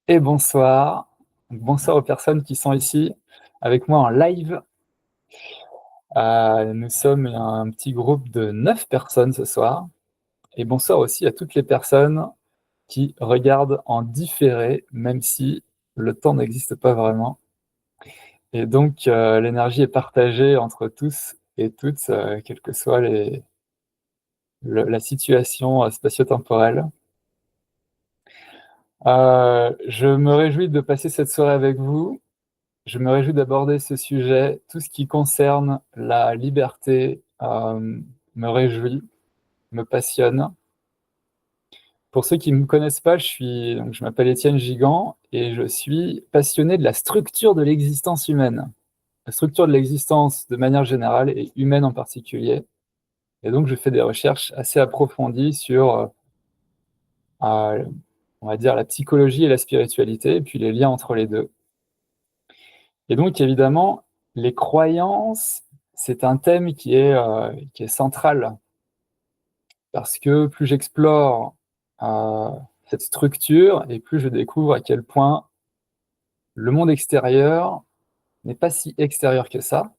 Et bonsoir. Bonsoir aux personnes qui sont ici avec moi en live. Nous sommes un petit groupe de 9 personnes ce soir et bonsoir aussi à toutes les personnes qui regardent en différé, même si le temps n'existe pas vraiment et donc l'énergie est partagée entre tous et toutes, quelle que soit la situation, spatio-temporelle. Je me réjouis de passer cette soirée avec vous. Je me réjouis d'aborder ce sujet. Tout ce qui concerne la liberté, me réjouit, me passionne. Pour ceux qui ne me connaissent pas, je m'appelle Étienne Gigant et je suis passionné de la structure de l'existence humaine. La structure de l'existence de manière générale et humaine en particulier. Et donc je fais des recherches assez approfondies sur, on va dire la psychologie et la spiritualité et puis les liens entre les 2. Et donc évidemment, les croyances, c'est un thème qui est central parce que plus j'explore, heu, cette structure et plus je découvre à quel point le monde extérieur n'est pas si extérieur que ça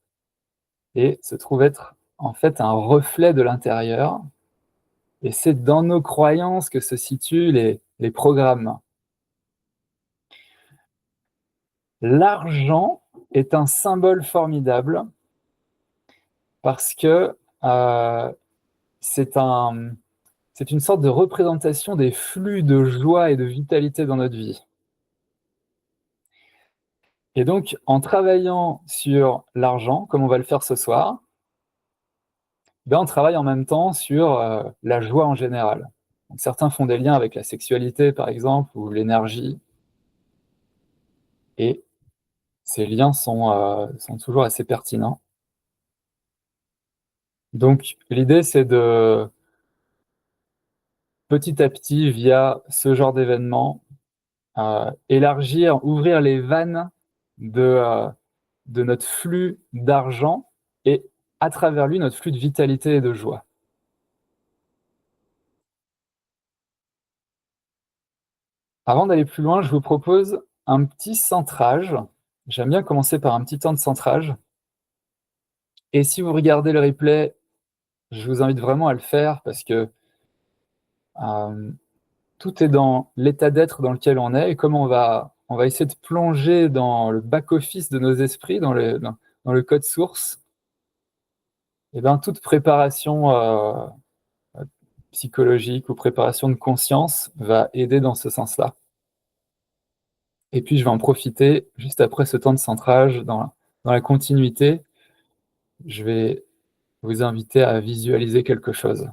et se trouve être en fait un reflet de l'intérieur et c'est dans nos croyances que se situent les programmes. L'argent est un symbole formidable parce que, c'est un c'est une sorte de représentation des flux de joie et de vitalité dans notre vie. Et donc, en travaillant sur l'argent, comme on va le faire ce soir, ben, on travaille en même temps sur la joie en général. Donc, certains font des liens avec la sexualité, par exemple, ou l'énergie, et ces liens sont toujours assez pertinents. Donc, l'idée, c'est de, petit à petit, via ce genre d'événement, élargir, ouvrir les vannes de notre flux d'argent et à travers lui, notre flux de vitalité et de joie. Avant d'aller plus loin, je vous propose un petit centrage. J'aime bien commencer par un petit temps de centrage. Et si vous regardez le replay, je vous invite vraiment à le faire parce que euh, tout est dans l'état d'être dans lequel on est et comme on va essayer de plonger dans le back-office de nos esprits, dans le code source, et bien toute préparation psychologique ou préparation de conscience va aider dans ce sens-là. Et puis je vais en profiter juste après ce temps de centrage, dans la continuité, je vais vous inviter à visualiser quelque chose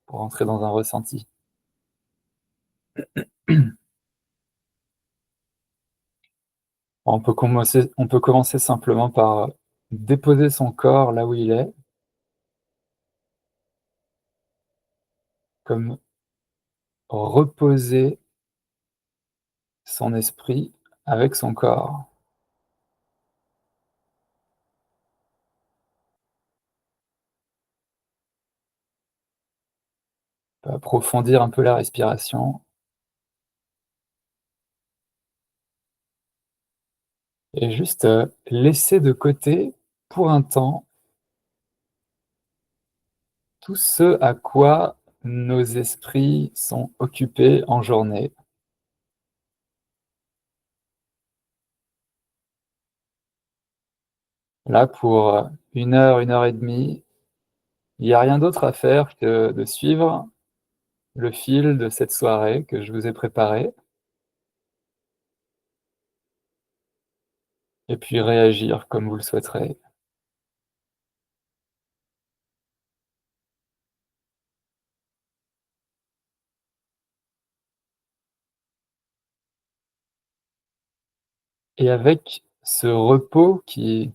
pour entrer dans un ressenti. On peut commencer simplement par déposer son corps là où il est, comme reposer son esprit avec son corps. On peut approfondir un peu la respiration et juste laisser de côté pour un temps tout ce à quoi nos esprits sont occupés en journée. Là, pour 1 heure et demie, il n'y a rien d'autre à faire que de suivre le fil de cette soirée que je vous ai préparée et puis réagir comme vous le souhaiterez. Et avec ce repos qui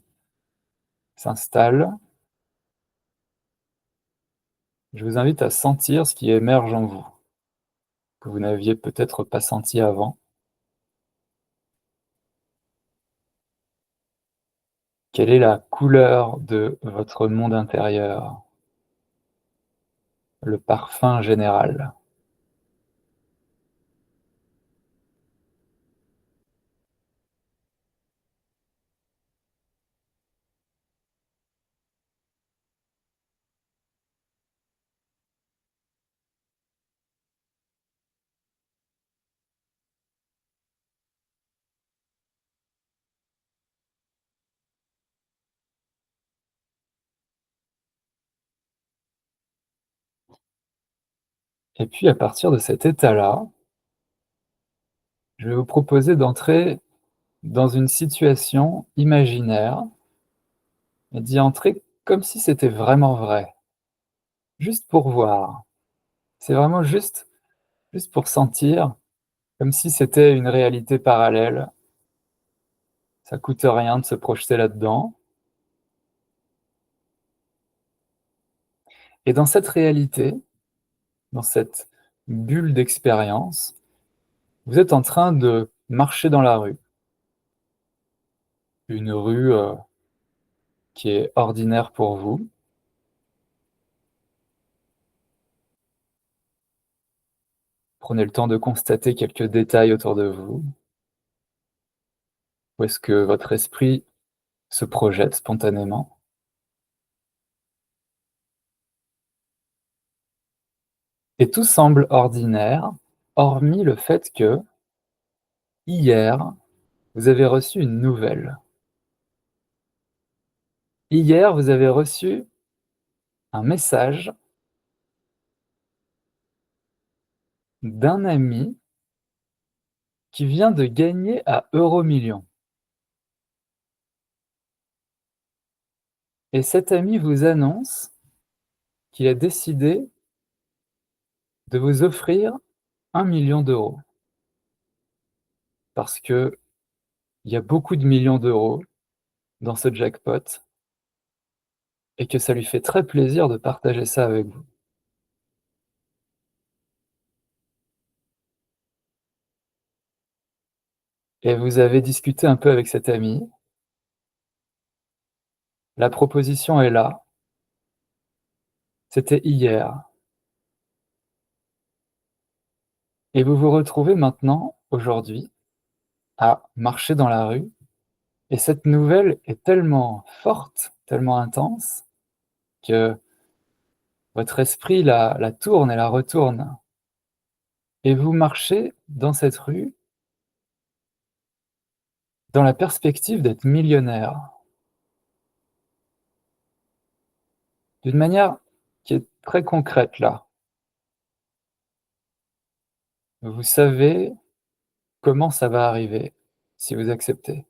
s'installe, je vous invite à sentir ce qui émerge en vous, que vous n'aviez peut-être pas senti avant. Quelle est la couleur de votre monde intérieur? Le parfum général? Et puis à partir de cet état-là, je vais vous proposer d'entrer dans une situation imaginaire et d'y entrer comme si c'était vraiment vrai, juste pour voir. C'est vraiment juste pour sentir, comme si c'était une réalité parallèle. Ça coûte rien de se projeter là-dedans. Et dans cette réalité, dans cette bulle d'expérience, vous êtes en train de marcher dans la rue. Une rue, qui est ordinaire pour vous. Prenez le temps de constater quelques détails autour de vous. Où est-ce que votre esprit se projette spontanément? Et tout semble ordinaire, hormis le fait que, hier, vous avez reçu une nouvelle. Hier, vous avez reçu un message d'un ami qui vient de gagner à Euromillions. Et cet ami vous annonce qu'il a décidé de vous offrir 1 million d'euros. Parce qu'il y a beaucoup de millions d'euros dans ce jackpot et que ça lui fait très plaisir de partager ça avec vous. Et vous avez discuté un peu avec cet ami. La proposition est là. C'était hier. Et vous vous retrouvez maintenant, aujourd'hui, à marcher dans la rue. Et cette nouvelle est tellement forte, tellement intense, que votre esprit la tourne et la retourne. Et vous marchez dans cette rue dans la perspective d'être millionnaire. D'une manière qui est très concrète là. Vous savez comment ça va arriver si vous acceptez.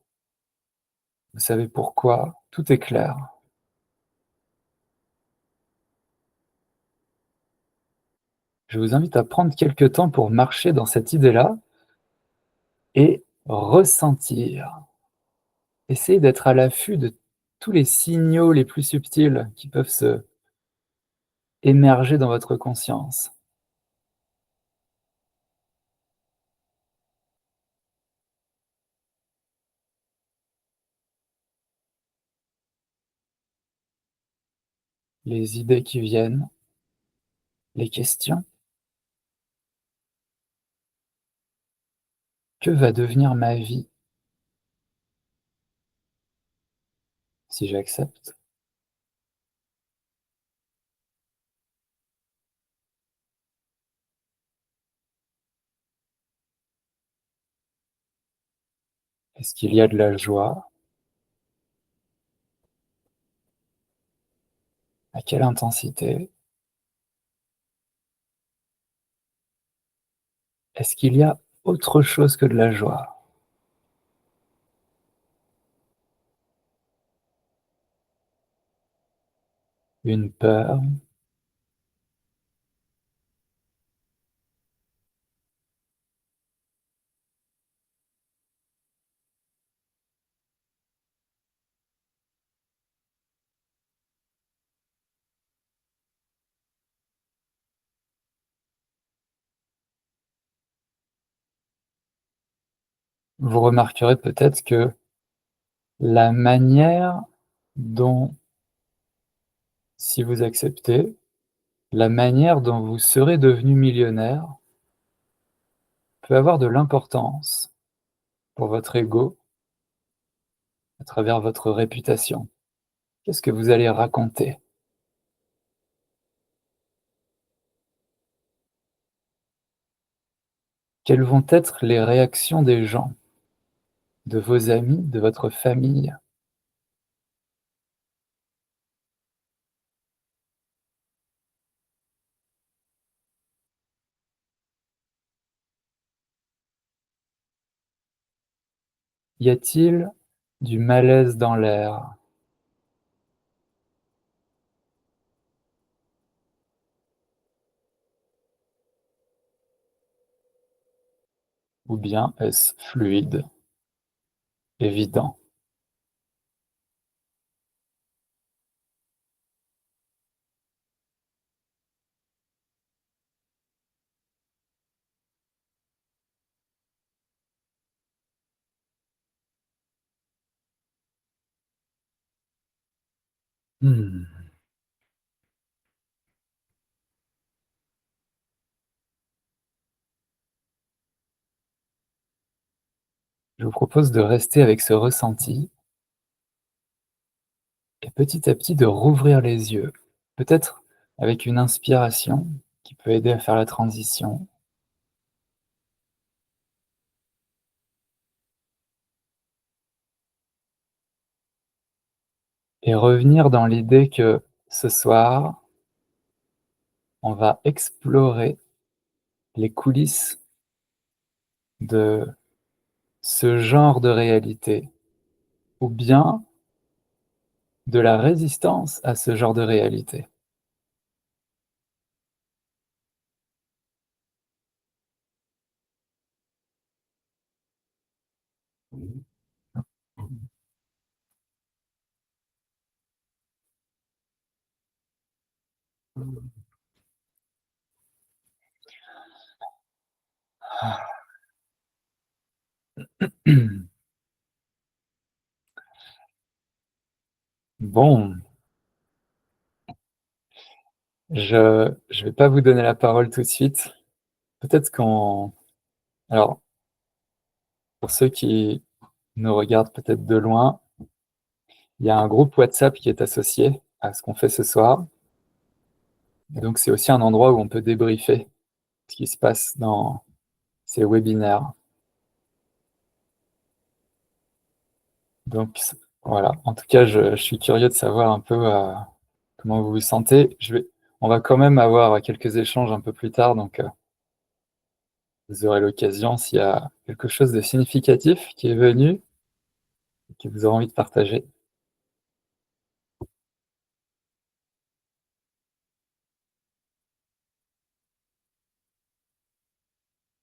Vous savez pourquoi, tout est clair. Je vous invite à prendre quelque temps pour marcher dans cette idée-là et ressentir. Essayez d'être à l'affût de tous les signaux les plus subtils qui peuvent se émerger dans votre conscience. Les idées qui viennent, les questions. Que va devenir ma vie si j'accepte? Est-ce qu'il y a de la joie? À quelle intensité? Est-ce qu'il y a autre chose que de la joie? Une peur? Vous remarquerez peut-être que la manière dont, si vous acceptez, la manière dont vous serez devenu millionnaire peut avoir de l'importance pour votre ego à travers votre réputation. Qu'est-ce que vous allez raconter? Quelles vont être les réactions des gens, de vos amis, de votre famille? Y a-t-il du malaise dans l'air? Ou bien est-ce fluide, évident? Mmh. Je vous propose de rester avec ce ressenti et petit à petit de rouvrir les yeux. Peut-être avec une inspiration qui peut aider à faire la transition et revenir dans l'idée que ce soir, on va explorer les coulisses de ce genre de réalité ou bien de la résistance à ce genre de réalité. Bon, je vais pas vous donner la parole tout de suite. Peut-être qu'on alors, pour ceux qui nous regardent peut-être de loin, il y a un groupe WhatsApp qui est associé à ce qu'on fait ce soir. Et donc, c'est aussi un endroit où on peut débriefer ce qui se passe dans ces webinaires. Donc, voilà. En tout cas, je suis curieux de savoir un peu comment vous vous sentez. On va quand même avoir quelques échanges un peu plus tard, donc vous aurez l'occasion, s'il y a quelque chose de significatif qui est venu, et que vous aurez envie de partager.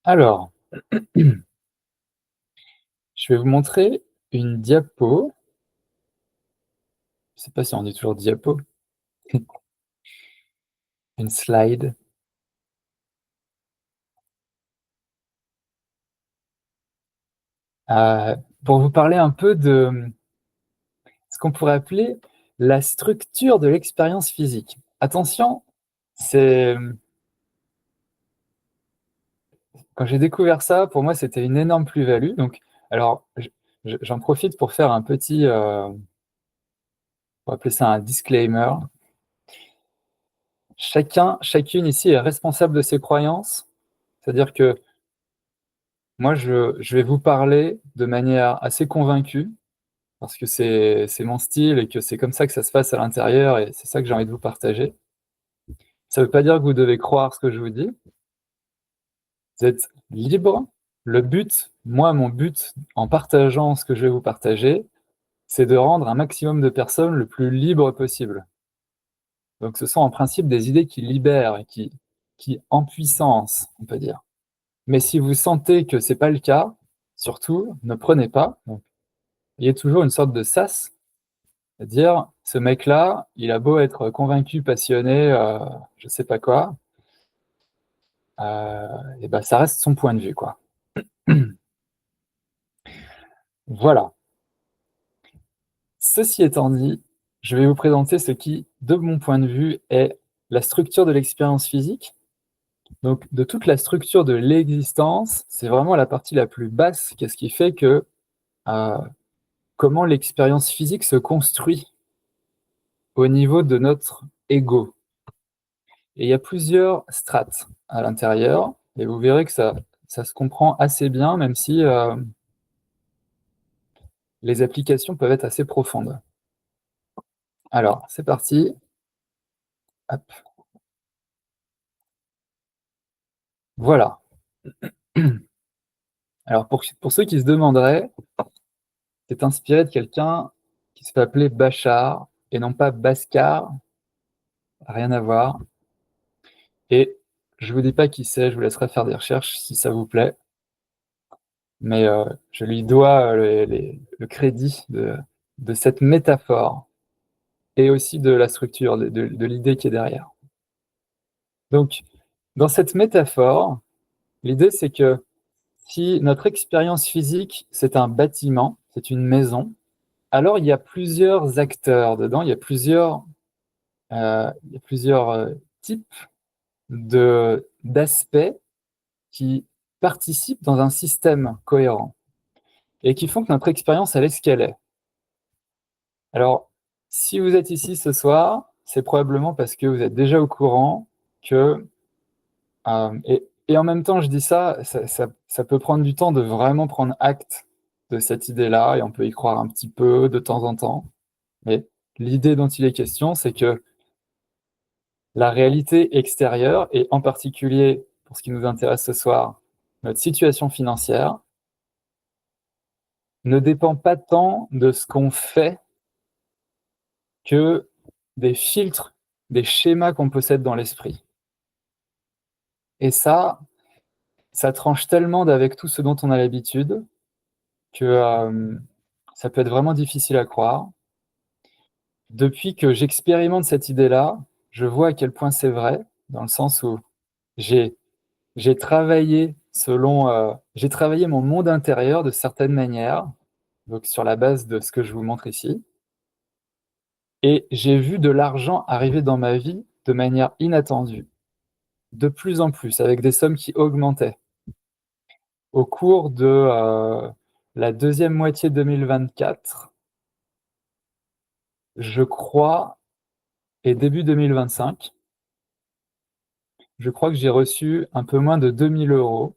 Alors, je vais vous montrer une diapo. Je ne sais pas si on dit toujours diapo, une slide, pour vous parler un peu de ce qu'on pourrait appeler la structure de l'expérience physique. Attention, c'est quand j'ai découvert ça, pour moi, c'était une énorme plus-value. Donc, alors, j'en profite pour faire un petit, on va appeler ça un disclaimer. Chacune ici est responsable de ses croyances. C'est-à-dire que moi, je vais vous parler de manière assez convaincue, parce que c'est mon style et que c'est comme ça que ça se passe à l'intérieur et c'est ça que j'ai envie de vous partager. Ça ne veut pas dire que vous devez croire ce que je vous dis. Vous êtes libre. Le but, moi, mon but en partageant ce que je vais vous partager, c'est de rendre un maximum de personnes le plus libre possible. Donc ce sont en principe des idées qui libèrent et qui en puissance, on peut dire. Mais si vous sentez que c'est pas le cas, surtout, ne prenez pas. Donc, ayez toujours une sorte de sas, c'est-à-dire ce mec-là, il a beau être convaincu, passionné, je sais pas quoi, et ben ça reste son point de vue, quoi. Voilà. Ceci étant dit, je vais vous présenter ce qui, de mon point de vue, est la structure de l'expérience physique. Donc, de toute la structure de l'existence, c'est vraiment la partie la plus basse. Qu'est-ce qui fait que comment l'expérience physique se construit au niveau de notre ego. Et il y a plusieurs strates à l'intérieur, et vous verrez que ça se comprend assez bien, même si les applications peuvent être assez profondes. Alors, c'est parti. Hop. Voilà. Alors, pour ceux qui se demanderaient, c'est inspiré de quelqu'un qui se fait appeler Bachar et non pas Bhaskar, rien à voir. Et je vous dis pas qui c'est, je vous laisserai faire des recherches si ça vous plaît, mais je lui dois le crédit de cette métaphore et aussi de la structure, de l'idée qui est derrière. Donc, dans cette métaphore, l'idée c'est que si notre expérience physique, c'est un bâtiment, c'est une maison, alors il y a plusieurs acteurs dedans, il y a plusieurs types d'aspects qui participent dans un système cohérent et qui font que notre expérience, elle est ce qu'elle est. Alors, si vous êtes ici ce soir, c'est probablement parce que vous êtes déjà au courant que, et en même temps, je dis ça peut prendre du temps de vraiment prendre acte de cette idée-là, et on peut y croire un petit peu de temps en temps, mais l'idée dont il est question, c'est que la réalité extérieure, et en particulier pour ce qui nous intéresse ce soir, notre situation financière, ne dépend pas tant de ce qu'on fait que des filtres, des schémas qu'on possède dans l'esprit. Et ça tranche tellement d'avec tout ce dont on a l'habitude que ça peut être vraiment difficile à croire. Depuis que j'expérimente cette idée-là, je vois à quel point c'est vrai, dans le sens où j'ai travaillé j'ai travaillé mon monde intérieur de certaines manières, donc sur la base de ce que je vous montre ici, et j'ai vu de l'argent arriver dans ma vie de manière inattendue, de plus en plus, avec des sommes qui augmentaient. Au cours de la deuxième moitié 2024, je crois, et début 2025, je crois que j'ai reçu un peu moins de 2000 €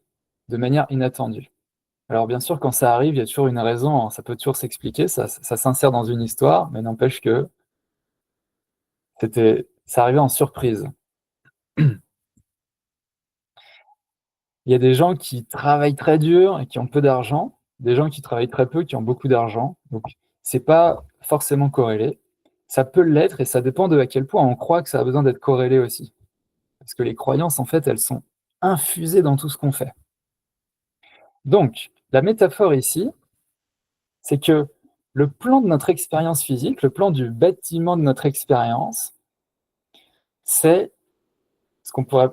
de manière inattendue. Alors bien sûr, quand ça arrive, il y a toujours une raison, ça peut toujours s'expliquer, ça s'insère dans une histoire, mais n'empêche que ça arrivait en surprise. Il y a des gens qui travaillent très dur et qui ont peu d'argent, des gens qui travaillent très peu, qui ont beaucoup d'argent, donc c'est pas forcément corrélé. Ça peut l'être et ça dépend de à quel point on croit que ça a besoin d'être corrélé aussi. Parce que les croyances, en fait, elles sont infusées dans tout ce qu'on fait. Donc, la métaphore ici, c'est que le plan de notre expérience physique, le plan du bâtiment de notre expérience, c'est ce qu'on pourrait,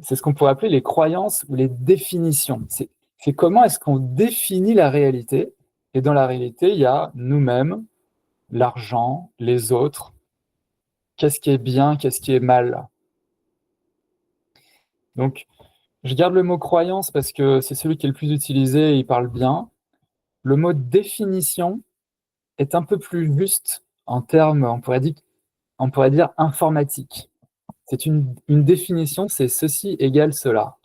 c'est ce qu'on pourrait appeler les croyances ou les définitions. C'est comment est-ce qu'on définit la réalité. Et dans la réalité, il y a nous-mêmes, l'argent, les autres, qu'est-ce qui est bien, qu'est-ce qui est mal. Donc, je garde le mot croyance parce que c'est celui qui est le plus utilisé et il parle bien. Le mot définition est un peu plus juste en termes, on pourrait dire informatique. C'est une définition, c'est ceci égale cela.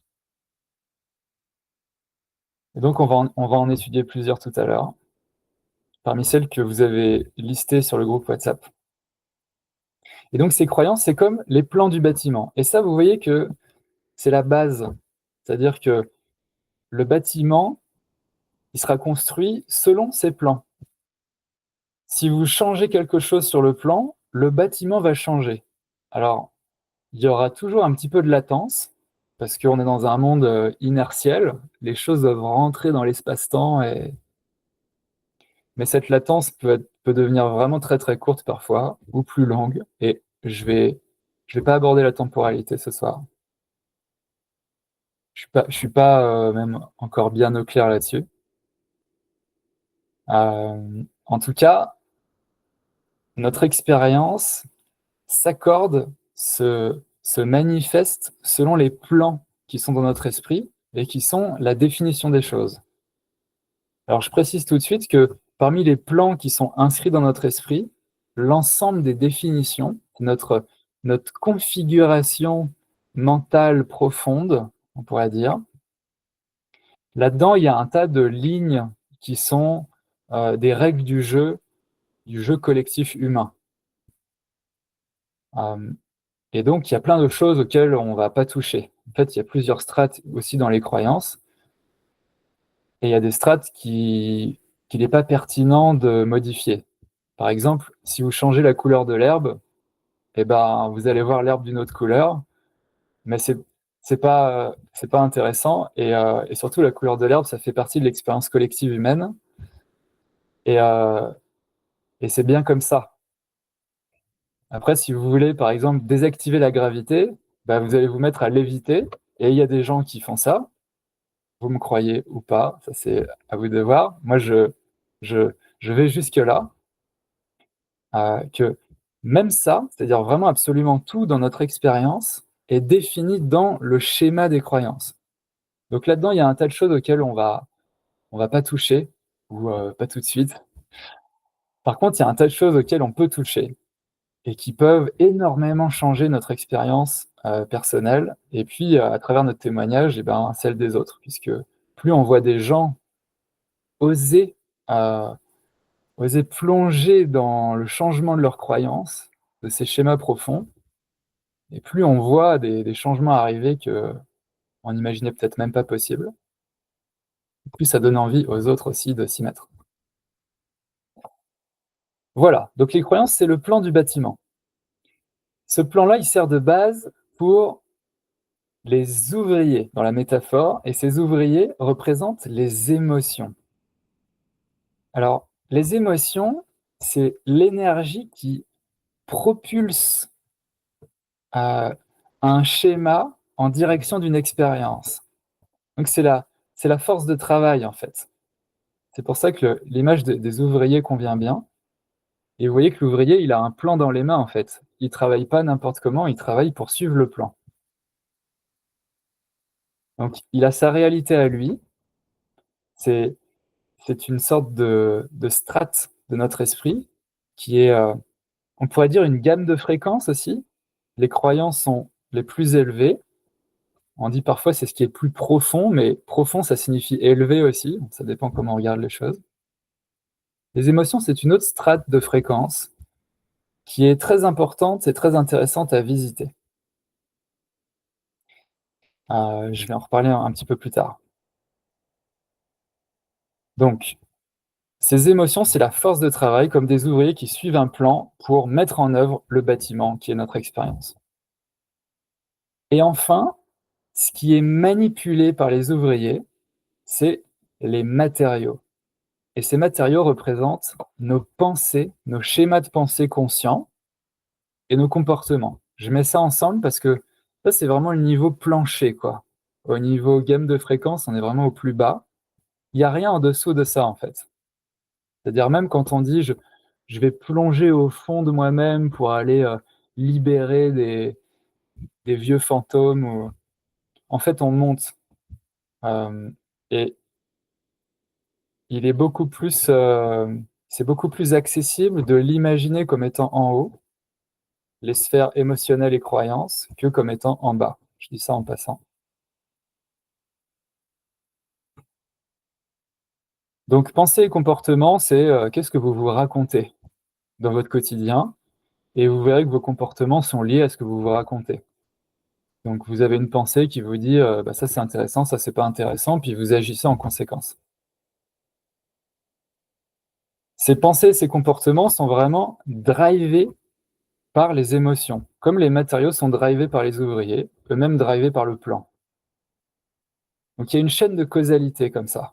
Et donc, on va en étudier plusieurs tout à l'heure, parmi celles que vous avez listées sur le groupe WhatsApp. Et donc, ces croyances, c'est comme les plans du bâtiment. Et ça, vous voyez que c'est la base. C'est-à-dire que le bâtiment, il sera construit selon ses plans. Si vous changez quelque chose sur le plan, le bâtiment va changer. Alors, il y aura toujours un petit peu de latence, parce qu'on est dans un monde inertiel, les choses doivent rentrer dans l'espace-temps, mais cette latence peut devenir vraiment très très courte parfois, ou plus longue, et je vais pas aborder la temporalité ce soir. Je suis pas même encore bien au clair là-dessus. En tout cas, notre expérience s'accorde, se manifeste selon les plans qui sont dans notre esprit et qui sont la définition des choses. Alors je précise tout de suite que parmi les plans qui sont inscrits dans notre esprit, l'ensemble des définitions, notre configuration mentale profonde, on pourrait dire, là-dedans, il y a un tas de lignes qui sont des règles du jeu collectif humain. Et donc, il y a plein de choses auxquelles on ne va pas toucher. En fait, il y a plusieurs strates aussi dans les croyances. Et il y a des strates qui qu'il n'est pas pertinent de modifier. Par exemple, si vous changez la couleur de l'herbe, eh ben, vous allez voir l'herbe d'une autre couleur, mais c'est pas intéressant. Et surtout, la couleur de l'herbe, ça fait partie de l'expérience collective humaine. Et, euh, et c'est bien comme ça. Après, si vous voulez, par exemple, désactiver la gravité, bah, vous allez vous mettre à léviter. Et il y a des gens qui font ça. Vous me croyez ou pas, ça c'est à vous de voir. Moi, je, je vais jusque-là, que même ça, c'est-à-dire vraiment absolument tout dans notre expérience, est défini dans le schéma des croyances. Donc là-dedans, il y a un tas de choses auxquelles on va pas toucher, ou pas tout de suite. Par contre, il y a un tas de choses auxquelles on peut toucher et qui peuvent énormément changer notre expérience personnelle, et puis à travers notre témoignage, et ben, celle des autres, puisque plus on voit des gens oser, euh, oser plonger dans le changement de leurs croyances, de ces schémas profonds, et plus on voit des changements arriver qu'on n'imaginait peut-être même pas possible, plus ça donne envie aux autres aussi de s'y mettre. Voilà, donc les croyances, c'est le plan du bâtiment. Ce plan-là, il sert de base pour les ouvriers dans la métaphore, et ces ouvriers représentent les émotions. Alors, les émotions, c'est l'énergie qui propulse un schéma en direction d'une expérience. Donc c'est la force de travail en fait. C'est pour ça que l'image des ouvriers convient bien. Et vous voyez que l'ouvrier, il a un plan dans les mains en fait. Il ne travaille pas n'importe comment, il travaille pour suivre le plan. Donc il a sa réalité à lui. C'est une sorte de strate de notre esprit qui est, on pourrait dire, une gamme de fréquences aussi. Les croyances sont les plus élevées. On dit parfois c'est ce qui est le plus profond, mais profond, ça signifie élevé aussi. Ça dépend comment on regarde les choses. Les émotions, c'est une autre strate de fréquence qui est très importante et très intéressante à visiter. Je vais en reparler un petit peu plus tard. Donc, ces émotions, c'est la force de travail, comme des ouvriers qui suivent un plan pour mettre en œuvre le bâtiment qui est notre expérience. Et enfin, ce qui est manipulé par les ouvriers, c'est les matériaux. Et ces matériaux représentent nos pensées, nos schémas de pensée conscients et nos comportements. Je mets ça ensemble parce que ça, c'est vraiment le niveau plancher, quoi. Au niveau gamme de fréquence, on est vraiment au plus bas. Il n'y a rien en dessous de ça, en fait. C'est-à-dire même quand on dit je vais plonger au fond de moi-même pour aller libérer des vieux fantômes, ou... en fait, on monte. Et il est beaucoup plus, c'est beaucoup plus accessible de l'imaginer comme étant en haut, les sphères émotionnelles et croyances, que comme étant en bas. Je dis ça en passant. Donc, pensée et comportement, c'est qu'est-ce que vous vous racontez dans votre quotidien, et vous verrez que vos comportements sont liés à ce que vous vous racontez. Donc, vous avez une pensée qui vous dit bah, ça c'est intéressant, ça c'est pas intéressant, puis vous agissez en conséquence. Ces pensées et ces comportements sont vraiment drivés par les émotions, comme les matériaux sont drivés par les ouvriers, eux-mêmes drivés par le plan. Donc il y a une chaîne de causalité comme ça.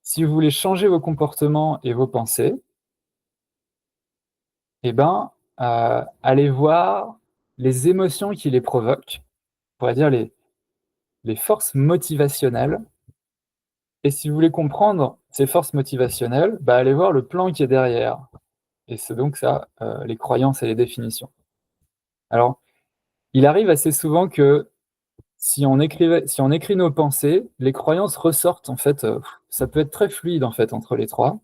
Si vous voulez changer vos comportements et vos pensées, eh ben, allez voir les émotions qui les provoquent, on pourrait dire les forces motivationnelles. Et si vous voulez comprendre ces forces motivationnelles, bah, allez voir le plan qui est derrière. Et c'est donc ça, les croyances et les définitions. Alors, il arrive assez souvent que si on écrit nos pensées, les croyances ressortent, en fait, ça peut être très fluide, en fait, entre les trois.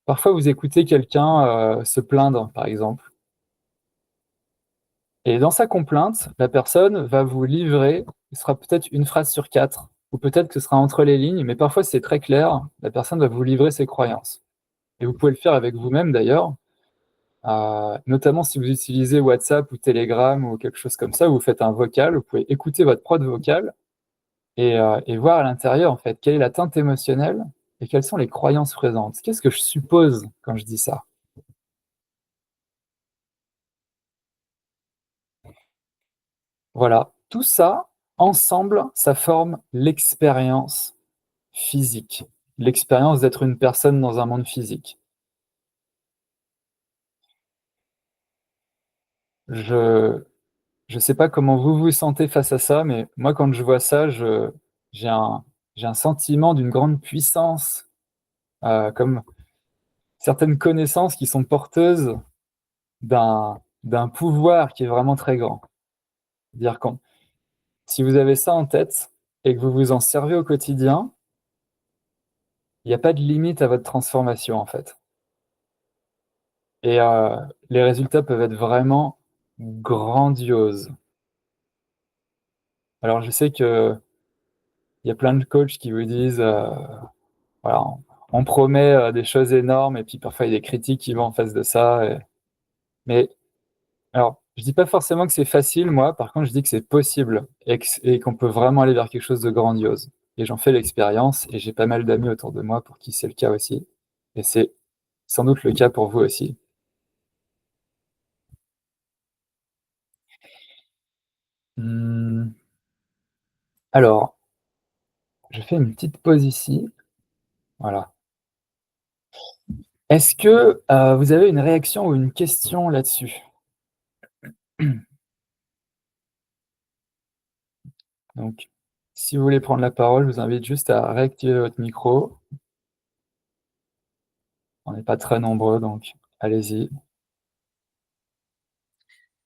Parfois, vous écoutez quelqu'un se plaindre, par exemple. Et dans sa complainte, la personne va vous livrer, ce sera peut-être une phrase sur quatre, ou peut-être que ce sera entre les lignes, mais parfois c'est très clair, la personne va vous livrer ses croyances. Et vous pouvez le faire avec vous-même d'ailleurs, notamment si vous utilisez WhatsApp ou Telegram ou quelque chose comme ça, où vous faites un vocal, vous pouvez écouter votre prod vocal et voir à l'intérieur en fait quelle est la teinte émotionnelle et quelles sont les croyances présentes? Qu'est-ce que je suppose quand je dis ça? Voilà, tout ça, ensemble, ça forme l'expérience physique, l'expérience d'être une personne dans un monde physique. Je je sais pas comment vous vous sentez face à ça, mais moi, quand je vois ça, je j'ai un j'ai un sentiment d'une grande puissance, comme certaines connaissances qui sont porteuses d'un pouvoir qui est vraiment très grand. Dire quand si vous avez ça en tête et que vous vous en servez au quotidien, il y a pas de limite à votre transformation, en fait. Et les résultats peuvent être vraiment grandioses. Alors je sais qu'il y a plein de coachs qui vous disent, voilà, on promet, des choses énormes et puis parfois il y a des critiques qui vont en face de ça mais alors, je dis pas forcément que c'est facile moi, par contre je dis que c'est possible et qu'on peut vraiment aller vers quelque chose de grandiose et j'en fais l'expérience et j'ai pas mal d'amis autour de moi pour qui c'est le cas aussi et c'est sans doute le cas pour vous aussi. Mmh, alors, je fais une petite pause ici, voilà. Est-ce que, vous avez une réaction ou une question là-dessus? Donc, si vous voulez prendre la parole, je vous invite juste à réactiver votre micro. On n'est pas très nombreux, donc allez-y.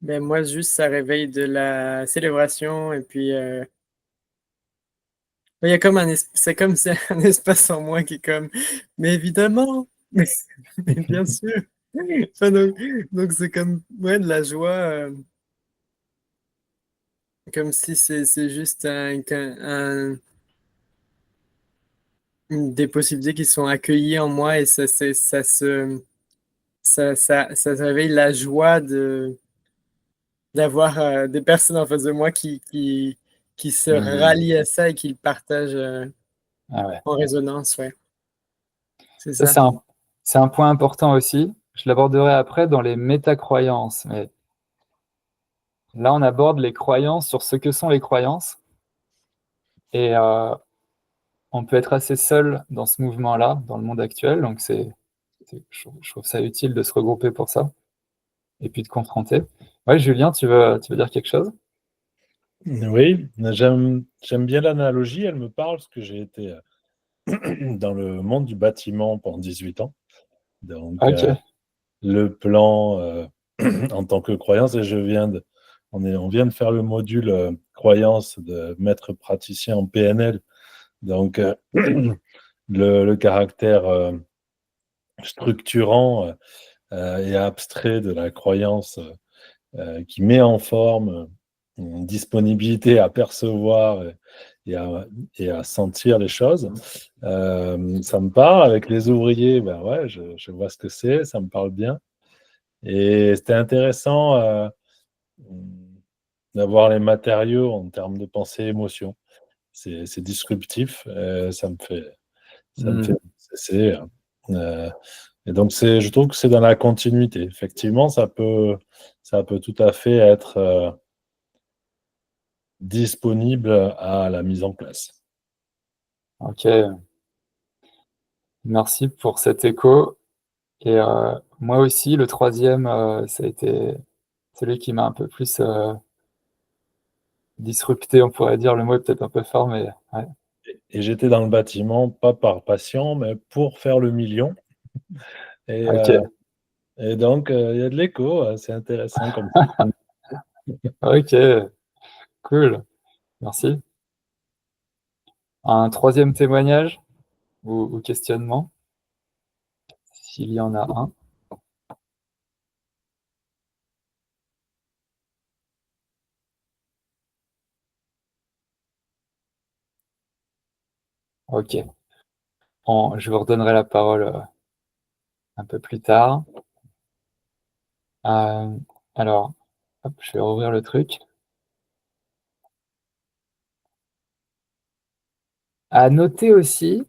Ben moi, juste, ça réveille de la célébration et puis, il y a comme c'est comme si un espace en moi qui est comme: «Mais évidemment! Mais bien sûr!» Enfin donc c'est comme, ouais, de la joie, comme si c'est juste des possibilités qui sont accueillies en moi et ça réveille la joie d'avoir, des personnes en face de moi qui se Mmh. rallient à ça et qui le partagent, Ah ouais. en résonance, ouais, c'est Ça, ça. c'est un point important aussi. Je l'aborderai après dans les métacroyances, mais là, on aborde les croyances sur ce que sont les croyances et on peut être assez seul dans ce mouvement-là, dans le monde actuel, donc c'est je trouve ça utile de se regrouper pour ça et puis de confronter. Ouais, Julien, tu veux dire quelque chose? Oui, j'aime bien l'analogie, elle me parle parce que j'ai été, dans le monde du bâtiment pendant 18 ans. Donc, OK. le plan, en tant que croyance et on vient de faire le module, croyance de maître praticien en PNL. Donc, le caractère, structurant, et abstrait de la croyance, qui met en forme, une disponibilité à percevoir et à sentir les choses. Ça me parle. Avec les ouvriers, ben ouais, je vois ce que c'est, ça me parle bien et c'était intéressant, d'avoir les matériaux en termes de pensée, émotion. C'est disruptif, ça me fait Mmh. c'est, et donc je trouve que c'est dans la continuité. Effectivement, ça peut tout à fait être, disponible à la mise en place. OK, merci pour cet écho et moi aussi le troisième, ça a été celui qui m'a un peu plus, disrupté, on pourrait dire. Le mot est peut-être un peu fort, mais ouais. Et j'étais dans le bâtiment, pas par passion, mais pour faire le million et OK, donc il y a de l'écho, c'est intéressant comme OK, cool, merci. Un troisième témoignage ou questionnement? S'il y en a un. OK, je vous redonnerai la parole, un peu plus tard. Hem, alors, hop, je vais rouvrir le truc. À noter aussi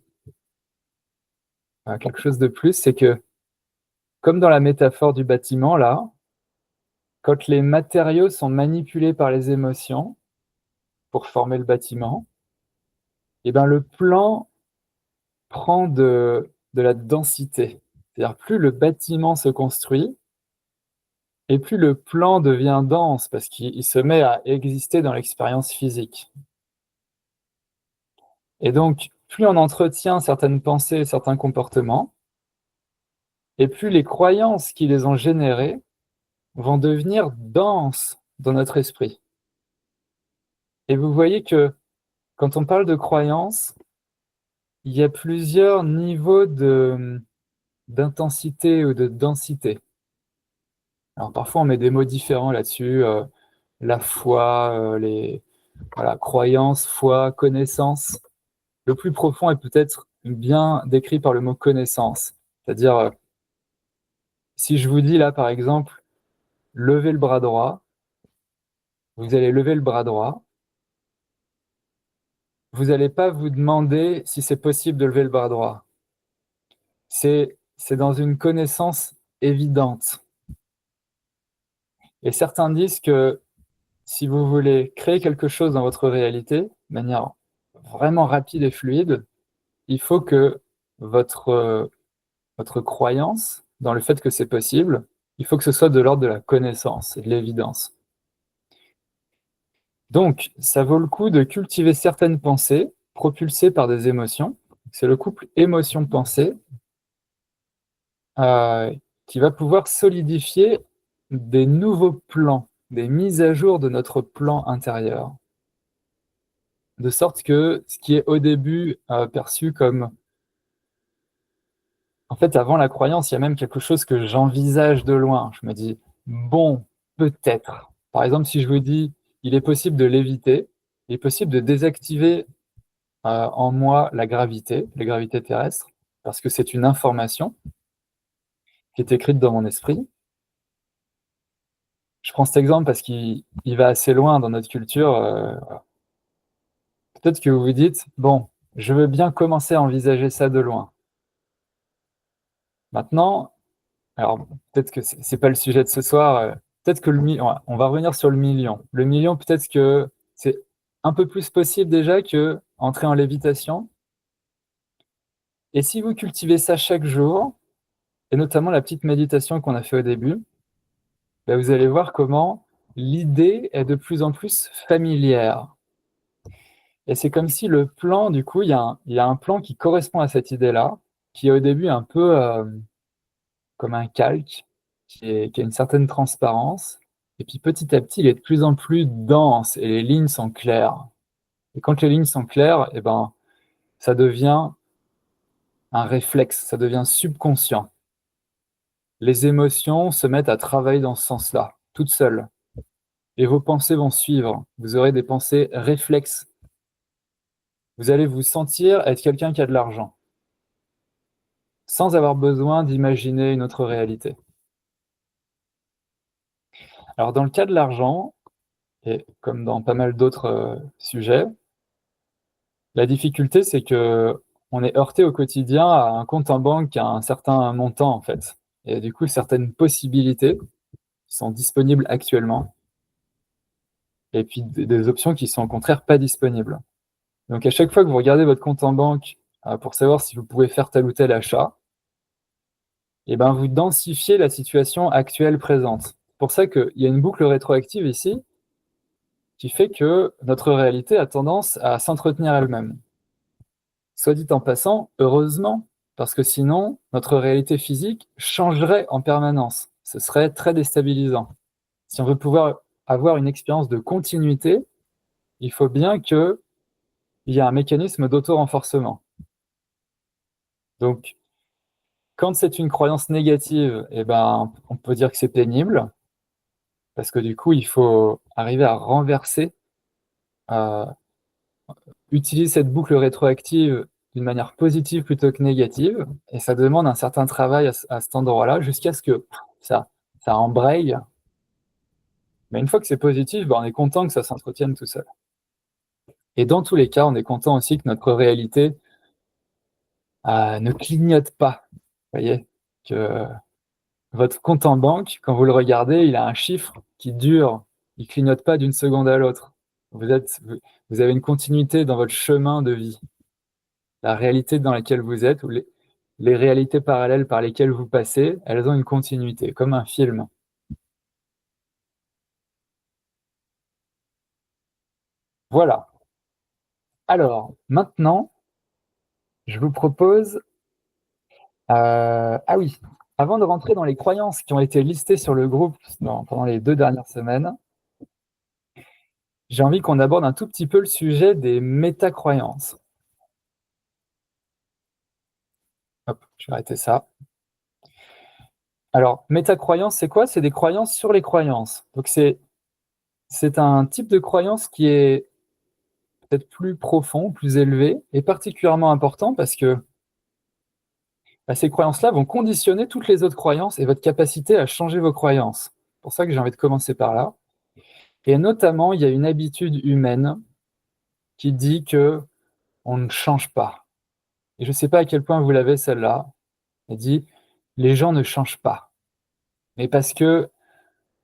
quelque chose de plus, c'est que, comme dans la métaphore du bâtiment, là, quand les matériaux sont manipulés par les émotions pour former le bâtiment, et ben le plan prend de la densité. C'est-à-dire plus le bâtiment se construit, et plus le plan devient dense, parce qu'il se met à exister dans l'expérience physique. Et donc, plus on entretient certaines pensées et certains comportements, et plus les croyances qui les ont générées vont devenir denses dans notre esprit. Et vous voyez que quand on parle de croyances, il y a plusieurs niveaux d'intensité ou de densité. Alors parfois on met des mots différents là-dessus, la foi, croyance, foi, connaissance. Le plus profond est peut-être bien décrit par le mot connaissance. C'est-à-dire, si je vous dis là par exemple, levez le bras droit, vous allez lever le bras droit, vous n'allez pas vous demander si c'est possible de lever le bras droit. C'est dans une connaissance évidente. Et certains disent que si vous voulez créer quelque chose dans votre réalité, de manière vraiment rapide et fluide, il faut que votre croyance dans le fait que c'est possible, il faut que ce soit de l'ordre de la connaissance et de l'évidence. Donc, ça vaut le coup de cultiver certaines pensées propulsées par des émotions. C'est le couple émotion-pensée qui va pouvoir solidifier des nouveaux plans, des mises à jour de notre plan intérieur. De sorte que ce qui est au début perçu comme... En fait, avant la croyance, il y a même quelque chose que j'envisage de loin. Je me dis, bon, peut-être. Par exemple, si je vous dis, il est possible de léviter, il est possible de désactiver en moi la gravité terrestre, parce que c'est une information qui est écrite dans mon esprit. Je prends cet exemple parce qu'il va assez loin dans notre culture. Peut-être que vous vous dites, bon, je veux bien commencer à envisager ça de loin. Maintenant, alors peut-être que c'est pas le sujet de ce soir, peut-être que on va revenir sur le million. Le million, peut-être que c'est un peu plus possible déjà que entrer en lévitation. Et si vous cultivez ça chaque jour, et notamment la petite méditation qu'on a fait au début, ben vous allez voir comment l'idée est de plus en plus familière. Et c'est comme si le plan, du coup, il y a un plan qui correspond à cette idée-là, qui est au début un peu comme un calque, qui a une certaine transparence, et puis petit à petit, il est de plus en plus dense, et les lignes sont claires. Et quand les lignes sont claires, eh ben, ça devient un réflexe, ça devient subconscient. Les émotions se mettent à travailler dans ce sens-là, toutes seules. Et vos pensées vont suivre. Vous aurez des pensées réflexes. Vous allez vous sentir être quelqu'un qui a de l'argent, sans avoir besoin d'imaginer une autre réalité. Alors dans le cas de l'argent, et comme dans pas mal d'autres sujets, la difficulté c'est que on est heurté au quotidien à un compte en banque à un certain montant en fait. Et du coup, certaines possibilités qui sont disponibles actuellement, et puis des options qui sont au contraire pas disponibles. Donc à chaque fois que vous regardez votre compte en banque pour savoir si vous pouvez faire tel ou tel achat, et ben vous densifiez la situation actuelle présente. C'est pour ça qu'il y a une boucle rétroactive ici qui fait que notre réalité a tendance à s'entretenir elle-même. Soit dit en passant, heureusement, parce que sinon, notre réalité physique changerait en permanence. Ce serait très déstabilisant. Si on veut pouvoir avoir une expérience de continuité, il faut bien qu'il y ait un mécanisme d'auto-renforcement. Donc, quand c'est une croyance négative, eh ben, on peut dire que c'est pénible, parce que du coup, il faut arriver à renverser, utiliser cette boucle rétroactive d'une manière positive plutôt que négative, et ça demande un certain travail à cet endroit-là, jusqu'à ce que ça embraye. Mais une fois que c'est positif, ben, on est content que ça s'entretienne tout seul. Et dans tous les cas, on est content aussi que notre réalité ne clignote pas. Vous voyez que votre compte en banque, quand vous le regardez, il a un chiffre qui dure. Il ne clignote pas d'une seconde à l'autre. Vous avez une continuité dans votre chemin de vie. La réalité dans laquelle vous êtes, ou les réalités parallèles par lesquelles vous passez, elles ont une continuité, comme un film. Voilà. Alors, maintenant, je vous propose... ah oui, avant de rentrer dans les croyances qui ont été listées sur le groupe pendant les 2 dernières semaines, j'ai envie qu'on aborde un tout petit peu le sujet des métacroyances. Hop, je vais arrêter ça. Alors, métacroyance, c'est quoi? C'est des croyances sur les croyances. Donc, c'est un type de croyance qui est peut-être plus profond, plus élevé, et particulièrement important parce que ces croyances-là vont conditionner toutes les autres croyances et votre capacité à changer vos croyances. C'est pour ça que j'ai envie de commencer par là. Et notamment, il y a une habitude humaine qui dit que on ne change pas. Et je ne sais pas à quel point vous l'avez celle-là. Elle dit les gens ne changent pas. Mais parce que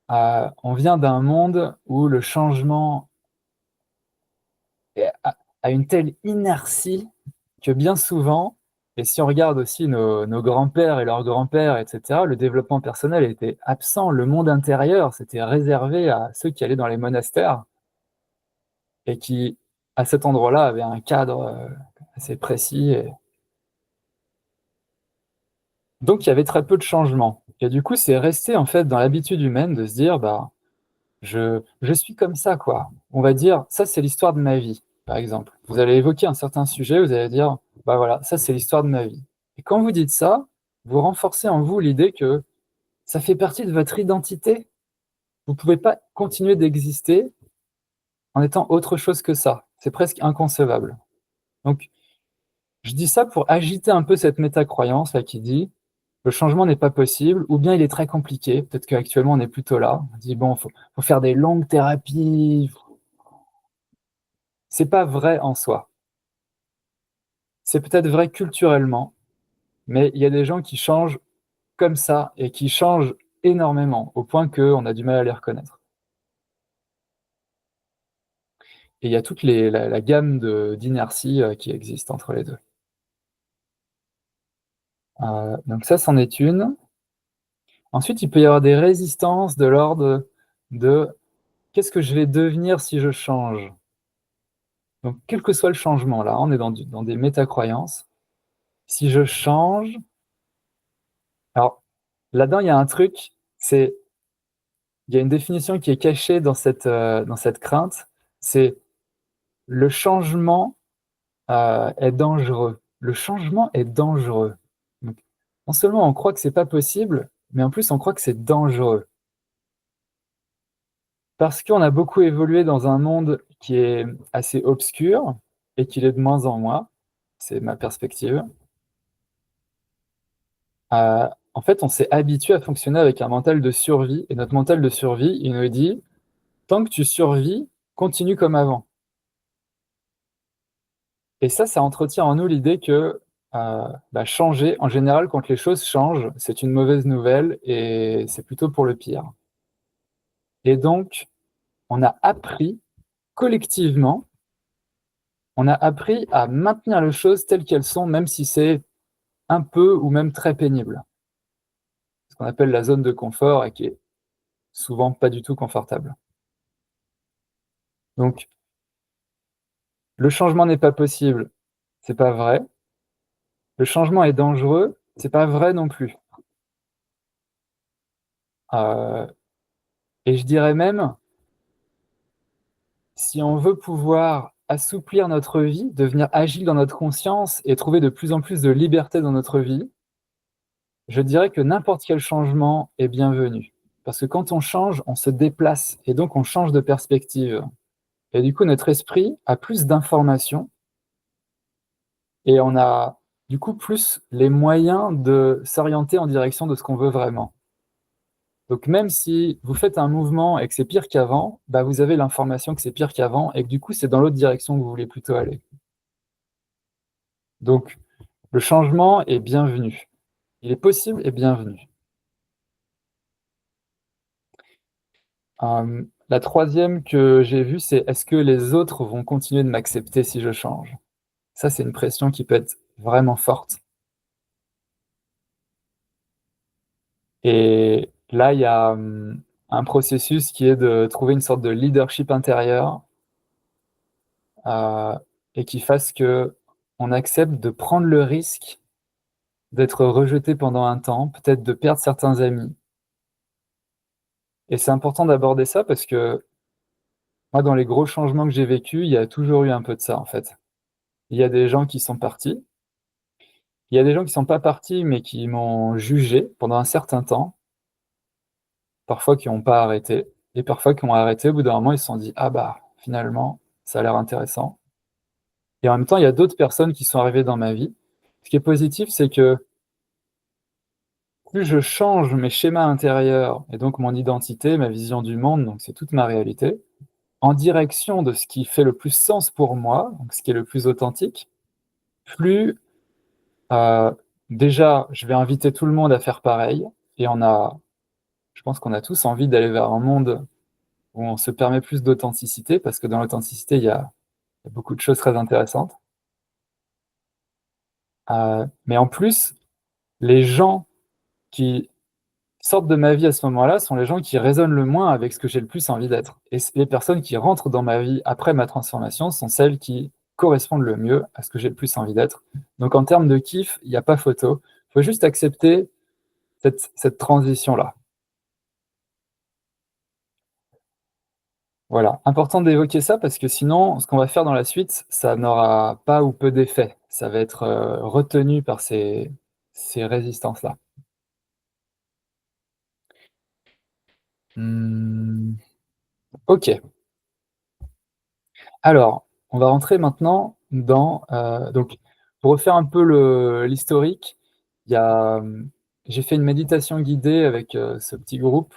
on vient d'un monde où le changement a une telle inertie que bien souvent, et si on regarde aussi nos grands-pères et leurs grands-pères, etc., le développement personnel était absent. Le monde intérieur, c'était réservé à ceux qui allaient dans les monastères et qui, à cet endroit-là, avaient un cadre assez précis. Donc, il y avait très peu de changements. Et du coup, c'est resté en fait dans l'habitude humaine de se dire, bah, je suis comme ça, quoi. On va dire, ça, c'est l'histoire de ma vie, par exemple. Vous allez évoquer un certain sujet, vous allez dire, bah voilà, ça, c'est l'histoire de ma vie. Et quand vous dites ça, vous renforcez en vous l'idée que ça fait partie de votre identité. Vous ne pouvez pas continuer d'exister en étant autre chose que ça. C'est presque inconcevable. Donc, je dis ça pour agiter un peu cette métacroyance là qui dit le changement n'est pas possible, ou bien il est très compliqué. Peut-être qu'actuellement on est plutôt là. On dit bon, faut faire des longues thérapies. C'est pas vrai en soi. C'est peut-être vrai culturellement, mais il y a des gens qui changent comme ça et qui changent énormément, au point qu'on a du mal à les reconnaître. Et il y a toute la gamme d'inertie qui existe entre les deux. Donc ça, c'en est une. Ensuite, il peut y avoir des résistances de l'ordre de qu'est-ce que je vais devenir si je change? Donc, quel que soit le changement, là, on est dans des métacroyances. Si je change, alors là-dedans, il y a un truc, il y a une définition qui est cachée dans cette crainte, c'est le changement est dangereux. Le changement est dangereux. Donc, non seulement on croit que c'est pas possible, mais en plus on croit que c'est dangereux. Parce qu'on a beaucoup évolué dans un monde qui est assez obscur et qu'il est de moins en moins, c'est ma perspective. En fait, on s'est habitué à fonctionner avec un mental de survie, et notre mental de survie, il nous dit, tant que tu survis, continue comme avant. Et ça entretient en nous l'idée que changer, en général, quand les choses changent, c'est une mauvaise nouvelle et c'est plutôt pour le pire. Et donc, on a appris collectivement, on a appris à maintenir les choses telles qu'elles sont, même si c'est un peu ou même très pénible. Ce qu'on appelle la zone de confort et qui est souvent pas du tout confortable. Donc, le changement n'est pas possible, c'est pas vrai. Le changement est dangereux, c'est pas vrai non plus. Et je dirais même, si on veut pouvoir assouplir notre vie, devenir agile dans notre conscience et trouver de plus en plus de liberté dans notre vie, je dirais que n'importe quel changement est bienvenu. Parce que quand on change, on se déplace et donc on change de perspective. Et du coup, notre esprit a plus d'informations et on a du coup plus les moyens de s'orienter en direction de ce qu'on veut vraiment. Donc même si vous faites un mouvement et que c'est pire qu'avant, vous avez l'information que c'est pire qu'avant et que du coup c'est dans l'autre direction que vous voulez plutôt aller. Donc Le changement est bienvenu. Il est possible et bienvenu. La troisième que j'ai vue, c'est est-ce que les autres vont continuer de m'accepter si je change? Ça, c'est une pression qui peut être vraiment forte. Et là, il y a un processus qui est de trouver une sorte de leadership intérieur et qui fasse qu'on accepte de prendre le risque d'être rejeté pendant un temps, peut-être de perdre certains amis. Et c'est important d'aborder ça parce que moi, dans les gros changements que j'ai vécus, il y a toujours eu un peu de ça, en fait. Il y a des gens qui sont partis. Il y a des gens qui ne sont pas partis, mais qui m'ont jugé pendant un certain temps, parfois qui n'ont pas arrêté, et parfois qui ont arrêté. Au bout d'un moment, ils se sont dit « Ah bah, finalement, ça a l'air intéressant ». Et en même temps, il y a d'autres personnes qui sont arrivées dans ma vie. Ce qui est positif, c'est que plus je change mes schémas intérieurs, et donc mon identité, ma vision du monde, donc c'est toute ma réalité, en direction de ce qui fait le plus sens pour moi, donc ce qui est le plus authentique, plus déjà, je vais inviter tout le monde à faire pareil, et je pense qu'on a tous envie d'aller vers un monde où on se permet plus d'authenticité, parce que dans l'authenticité, il y a beaucoup de choses très intéressantes. Mais en plus, les gens qui sortent de ma vie à ce moment-là sont les gens qui résonnent le moins avec ce que j'ai le plus envie d'être. Et les personnes qui rentrent dans ma vie après ma transformation sont celles qui correspondent le mieux à ce que j'ai le plus envie d'être. Donc en termes de kiff, il n'y a pas photo. Il faut juste accepter cette transition-là. Voilà, important d'évoquer ça parce que sinon, ce qu'on va faire dans la suite, ça n'aura pas ou peu d'effet. Ça va être retenu par ces résistances-là. Ok. Alors, on va rentrer maintenant dans... donc, pour refaire un peu l'historique, j'ai fait une méditation guidée avec ce petit groupe.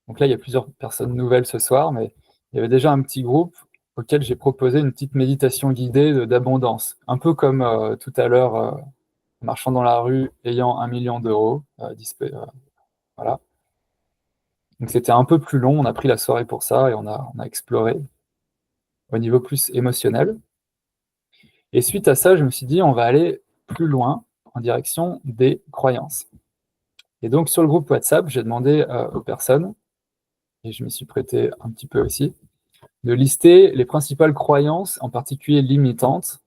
Donc là, il y a plusieurs personnes nouvelles ce soir, mais il y avait déjà un petit groupe auquel j'ai proposé une petite méditation guidée d'abondance. Un peu comme tout à l'heure, marchant dans la rue, ayant 1 million d'euros. Voilà. Donc c'était un peu plus long, on a pris la soirée pour ça et on a exploré au niveau plus émotionnel. Et suite à ça, je me suis dit, on va aller plus loin en direction des croyances. Et donc sur le groupe WhatsApp, j'ai demandé aux personnes, et je me suis prêté un petit peu aussi, de lister les principales croyances, en particulier limitantes,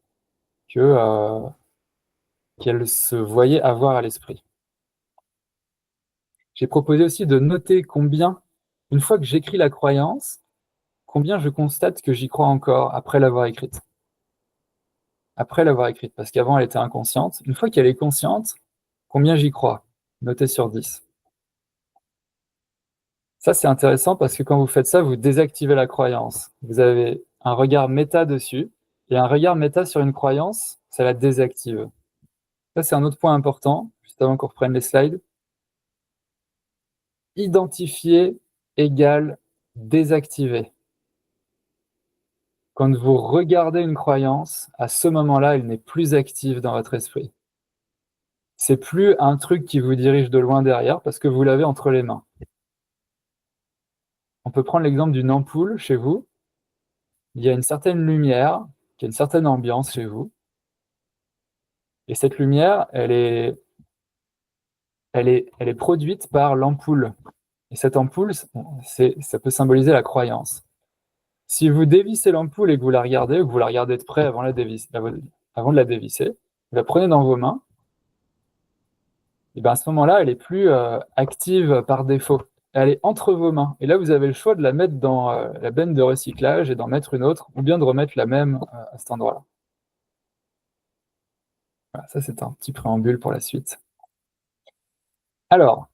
qu'elles se voyaient avoir à l'esprit. J'ai proposé aussi de noter combien, une fois que j'écris la croyance, combien je constate que j'y crois encore après l'avoir écrite. Après l'avoir écrite, parce qu'avant elle était inconsciente. Une fois qu'elle est consciente, combien j'y crois? Noter sur 10. Ça, c'est intéressant parce que quand vous faites ça, vous désactivez la croyance. Vous avez un regard méta dessus, et un regard méta sur une croyance, ça la désactive. Ça, c'est un autre point important, juste avant qu'on reprenne les slides. Identifier égale désactiver. Quand vous regardez une croyance, à ce moment-là, elle n'est plus active dans votre esprit. C'est plus un truc qui vous dirige de loin derrière parce que vous l'avez entre les mains. On peut prendre l'exemple d'une ampoule chez vous. Il y a une certaine lumière, qui a une certaine ambiance chez vous. Et cette lumière, elle est produite par l'ampoule. Et cette ampoule, ça peut symboliser la croyance. Si vous dévissez l'ampoule et que vous la regardez, ou que vous la regardez de près avant de la dévisser, vous la prenez dans vos mains, et bien à ce moment-là, elle est plus active par défaut. Elle est entre vos mains. Et là, vous avez le choix de la mettre dans la benne de recyclage et d'en mettre une autre, ou bien de remettre la même à cet endroit-là. Voilà, ça, c'est un petit préambule pour la suite. Alors,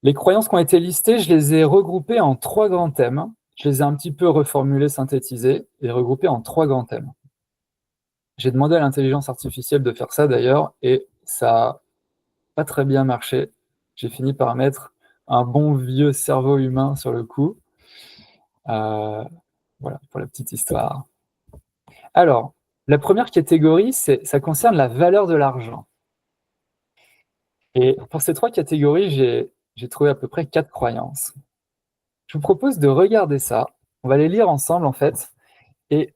les croyances qui ont été listées, je les ai regroupées en 3 grands thèmes. Je les ai un petit peu reformulées, synthétisées, et regroupées en 3 grands thèmes. J'ai demandé à l'intelligence artificielle de faire ça d'ailleurs, et ça n'a pas très bien marché. J'ai fini par mettre un bon vieux cerveau humain sur le coup. Voilà, pour la petite histoire. Alors, La première catégorie, ça concerne la valeur de l'argent. Et pour ces 3 catégories, j'ai trouvé à peu près 4 croyances. Je vous propose de regarder ça. On va les lire ensemble, en fait. Et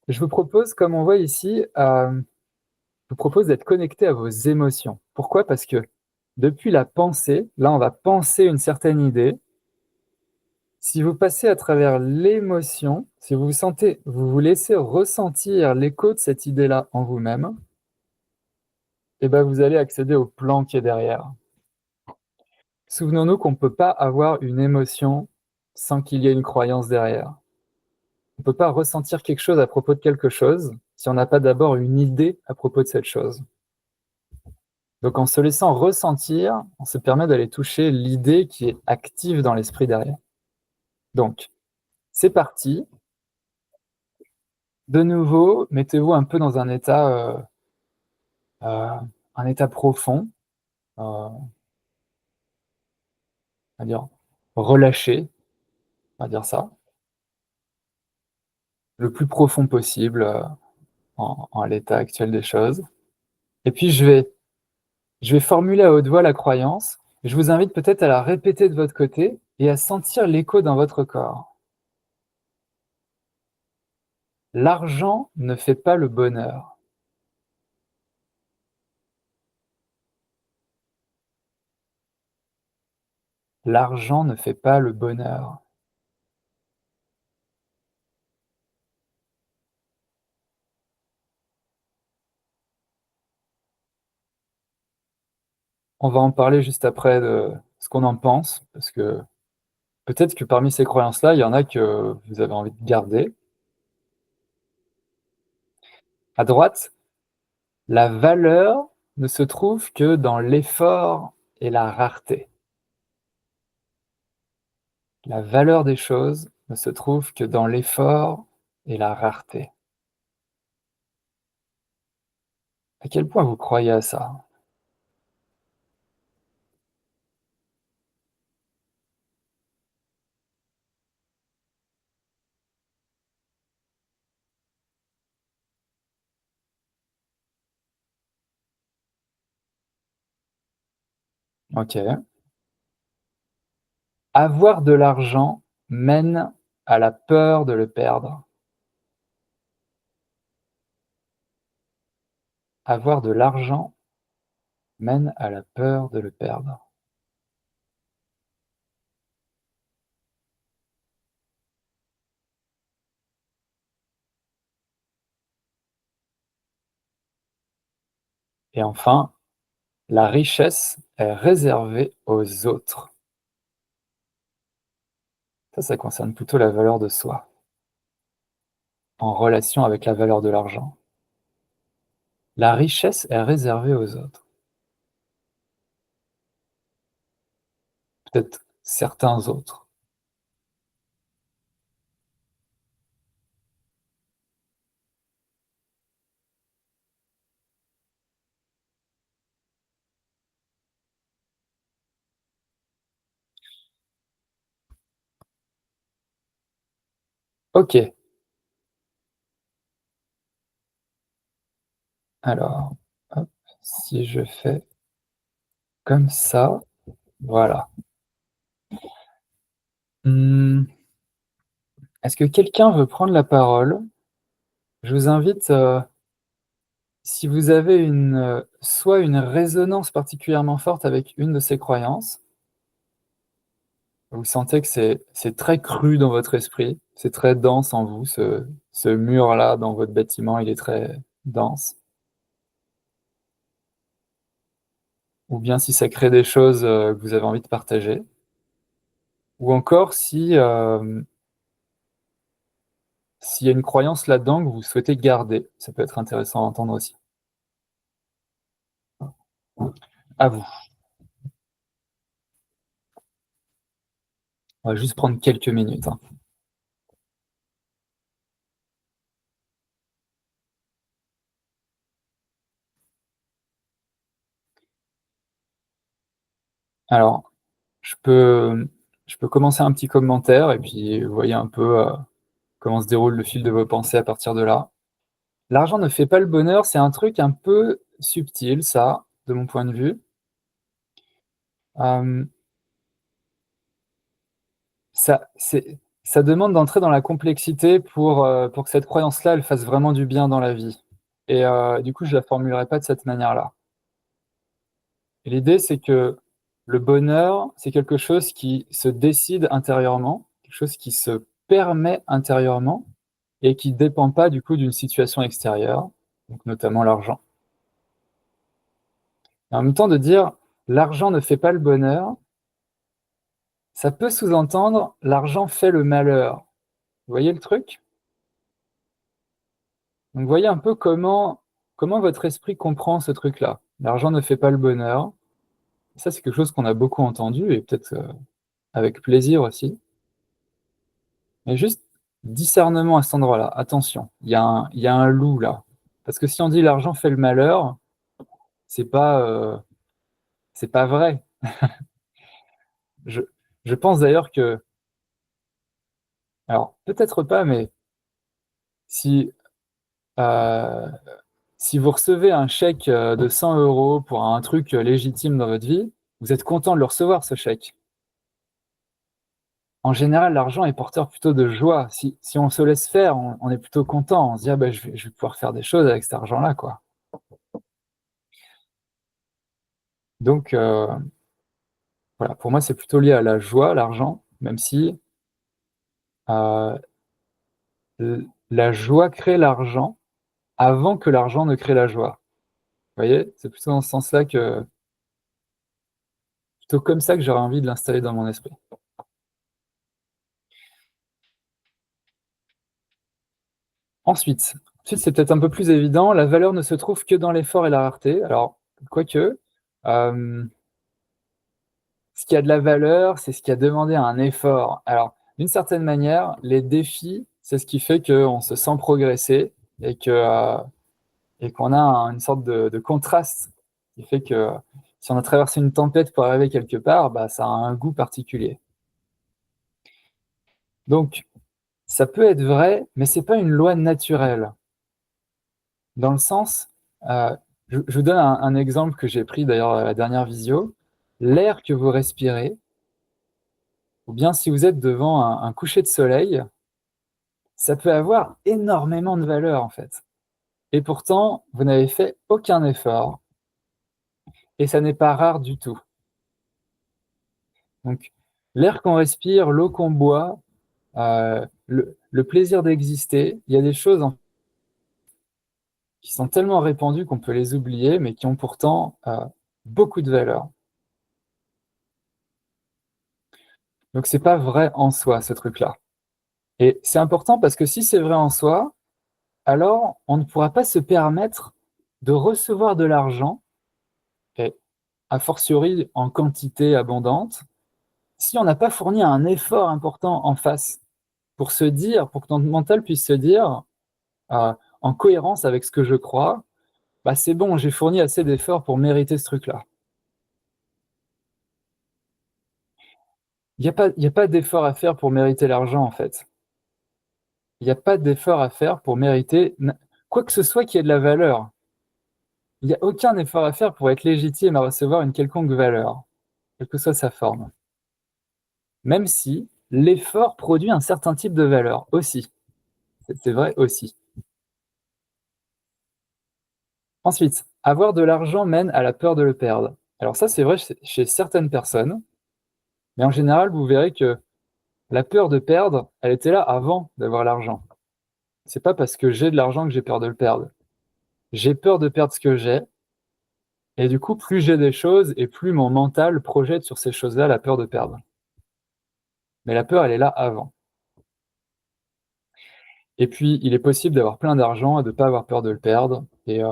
je vous propose, comme on voit ici, je vous propose d'être connecté à vos émotions. Pourquoi? Parce que depuis la pensée, là, on va penser une certaine idée. Si vous passez à travers l'émotion, si vous vous sentez, vous vous laissez ressentir l'écho de cette idée-là en vous-même, et ben vous allez accéder au plan qui est derrière. Souvenons-nous qu'on ne peut pas avoir une émotion sans qu'il y ait une croyance derrière. On ne peut pas ressentir quelque chose à propos de quelque chose si on n'a pas d'abord une idée à propos de cette chose. Donc en se laissant ressentir, on se permet d'aller toucher l'idée qui est active dans l'esprit derrière. Donc, c'est parti. De nouveau, mettez-vous un peu dans un état profond, on va dire relâché, on va dire ça, le plus profond possible en l'état actuel des choses. Et puis je vais formuler à haute voix la croyance. Je vous invite peut-être à la répéter de votre côté et à sentir l'écho dans votre corps. L'argent ne fait pas le bonheur. L'argent ne fait pas le bonheur. On va en parler juste après de ce qu'on en pense, parce que peut-être que parmi ces croyances-là, il y en a que vous avez envie de garder. À droite, la valeur ne se trouve que dans l'effort et la rareté. La valeur des choses ne se trouve que dans l'effort et la rareté. À quel point vous croyez à ça? Ok. Avoir de l'argent mène à la peur de le perdre. Avoir de l'argent mène à la peur de le perdre. Et enfin, la richesse est réservée aux autres. Ça concerne plutôt la valeur de soi, en relation avec la valeur de l'argent. La richesse est réservée aux autres. Peut-être certains autres. Ok. Alors, hop, si je fais comme ça, voilà. Est-ce que quelqu'un veut prendre la parole? Je vous invite, si vous avez soit une résonance particulièrement forte avec une de ces croyances, vous sentez que c'est très cru dans votre esprit, c'est très dense en vous, ce mur-là dans votre bâtiment, il est très dense. Ou bien si ça crée des choses que vous avez envie de partager. Ou encore si s'il y a une croyance là-dedans que vous souhaitez garder, ça peut être intéressant à entendre aussi. À vous. On va juste prendre quelques minutes, hein. Alors, je peux, je peux commencer un petit commentaire et puis vous voyez un peu comment se déroule le fil de vos pensées à partir de là. L'argent ne fait pas le bonheur, c'est un truc un peu subtil ça, de mon point de vue. Hem ça demande d'entrer dans la complexité pour que cette croyance-là, elle fasse vraiment du bien dans la vie et du coup, je la formulerai pas de cette manière-là. L'idée, c'est que le bonheur, c'est quelque chose qui se décide intérieurement, quelque chose qui se permet intérieurement et qui dépend pas du coup d'une situation extérieure, donc notamment l'argent. Et en même temps de dire: «L'argent ne fait pas le bonheur», ça peut sous-entendre: «L'argent fait le malheur». Vous voyez le truc? Donc voyez un peu comment votre esprit comprend ce truc-là. L'argent ne fait pas le bonheur. Ça, c'est quelque chose qu'on a beaucoup entendu et peut-être, avec plaisir aussi. Mais juste discernement à cet endroit-là. Attention, il y a un loup là. Parce que si on dit l'argent fait le malheur, c'est pas, c'est pas vrai. Je je pense d'ailleurs que alors peut-être pas, mais si, heu, si vous recevez un chèque, de 100 € pour un truc, légitime dans votre vie, vous êtes content de le recevoir ce chèque. En général, l'argent est porteur plutôt de joie. Si on se laisse faire, on est plutôt content. On se dit: «Ah bah, je vais pouvoir faire des choses avec cet argent-là, quoi». Donc voilà, pour moi, c'est plutôt lié à la joie, l'argent, même si, heu, la joie crée l'argent avant que l'argent ne crée la joie. Vous voyez? C'est plutôt dans ce sens-là que plutôt comme ça que j'aurais envie de l'installer dans mon esprit. Ensuite, c'est peut-être un peu plus évident, la valeur ne se trouve que dans l'effort et la rareté. Alors, quoique, hem ce qui a de la valeur, c'est ce qui a demandé un effort. Alors, d'une certaine manière, les défis, c'est ce qui fait qu'on se sent progresser et que, et qu'on a une sorte de contraste qui fait que si on a traversé une tempête pour arriver quelque part, bah, ça a un goût particulier. Donc, ça peut être vrai, mais c'est pas une loi naturelle. Dans le sens, je vous donne un exemple que j'ai pris d'ailleurs à la dernière visio. L'air que vous respirez, ou bien si vous êtes devant un coucher de soleil, ça peut avoir énormément de valeur en fait. Et pourtant, vous n'avez fait aucun effort et ça n'est pas rare du tout. Donc, l'air qu'on respire, l'eau qu'on boit, le plaisir d'exister, il y a des choses qui sont tellement répandues qu'on peut les oublier, mais qui ont pourtant beaucoup de valeur. Donc, c'est pas vrai en soi ce truc-là. Et c'est important parce que si c'est vrai en soi, alors on ne pourra pas se permettre de recevoir de l'argent, et a fortiori en quantité abondante, si on n'a pas fourni un effort important en face pour se dire, pour que notre mental puisse se dire, en cohérence avec ce que je crois, bah c'est bon, j'ai fourni assez d'efforts pour mériter ce truc-là. Il y a pas d'effort à faire pour mériter l'argent en fait. Il n'y a pas d'effort à faire pour mériter quoi que ce soit qui ait de la valeur. Il n'y a aucun effort à faire pour être légitime à recevoir une quelconque valeur, quelle que soit sa forme. Même si l'effort produit un certain type de valeur aussi. C'est vrai aussi. Ensuite, avoir de l'argent mène à la peur de le perdre. Alors ça, c'est vrai chez certaines personnes, mais en général, vous verrez que la peur de perdre, elle était là avant d'avoir l'argent. C'est pas parce que j'ai de l'argent que j'ai peur de le perdre. J'ai peur de perdre ce que j'ai, et du coup, plus j'ai des choses et plus mon mental projette sur ces choses-là la peur de perdre. Mais la peur, elle est là avant. Et puis, il est possible d'avoir plein d'argent et de pas avoir peur de le perdre. Et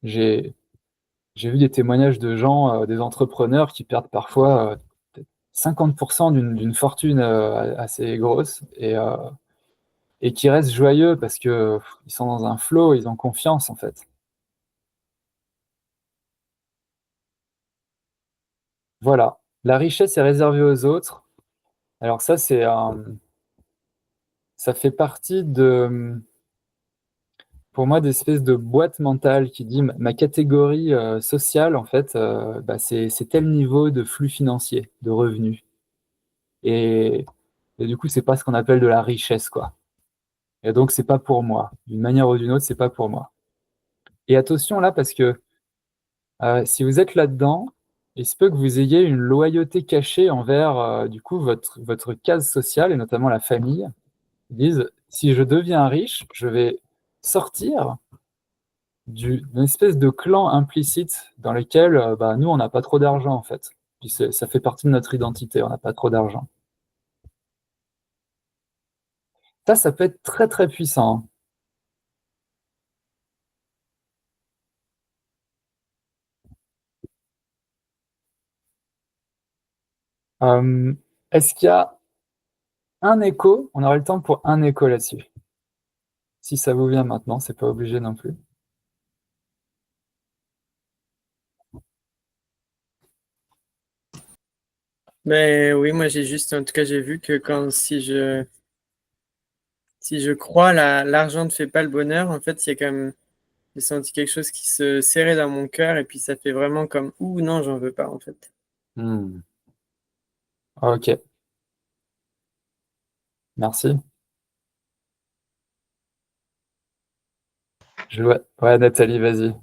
j'ai j'ai vu des témoignages de gens, des entrepreneurs qui perdent parfois, peut-être 50 d'une fortune, assez grosse et qui restent joyeux parce que ils sont dans un flow, ils ont confiance en fait. Voilà, la richesse est réservée aux autres. Alors ça, ça fait partie pour moi, d'espèces de boîte mentale qui dit ma catégorie sociale, en fait, c'est tel niveau de flux financier, de revenus. Et du coup, c'est pas ce qu'on appelle de la richesse, quoi. Et donc, c'est pas pour moi. D'une manière ou d'une autre, c'est pas pour moi. Et attention là, parce que si vous êtes là-dedans, il se peut que vous ayez une loyauté cachée envers, du coup, votre case sociale, et notamment la famille. Ils disent, si je deviens riche, je vais sortir d'une espèce de clan implicite dans lequel nous, on n'a pas trop d'argent, en fait. Puis ça fait partie de notre identité, on n'a pas trop d'argent. Ça peut être très, très puissant. Est-ce qu'il y a un écho? On aurait le temps pour un écho là-dessus. Si ça vous vient maintenant, c'est pas obligé non plus. Ben oui, moi en tout cas, j'ai vu que si je crois l'argent ne fait pas le bonheur, en fait, il y a comme, j'ai senti quelque chose qui se serrait dans mon cœur et puis ça fait vraiment comme, ouh, non, j'en veux pas, en fait. Ok, merci. Ouais, Nathalie, vas-y.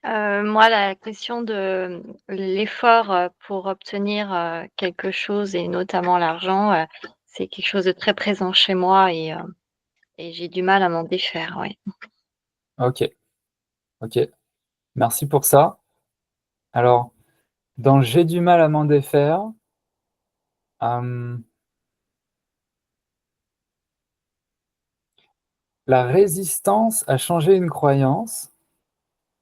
Moi, la question de l'effort pour obtenir quelque chose et notamment l'argent, c'est quelque chose de très présent chez moi et j'ai du mal à m'en défaire, ouais. Ok, merci pour ça. Alors, dans j'ai du mal à m'en défaire, la résistance à changer une croyance,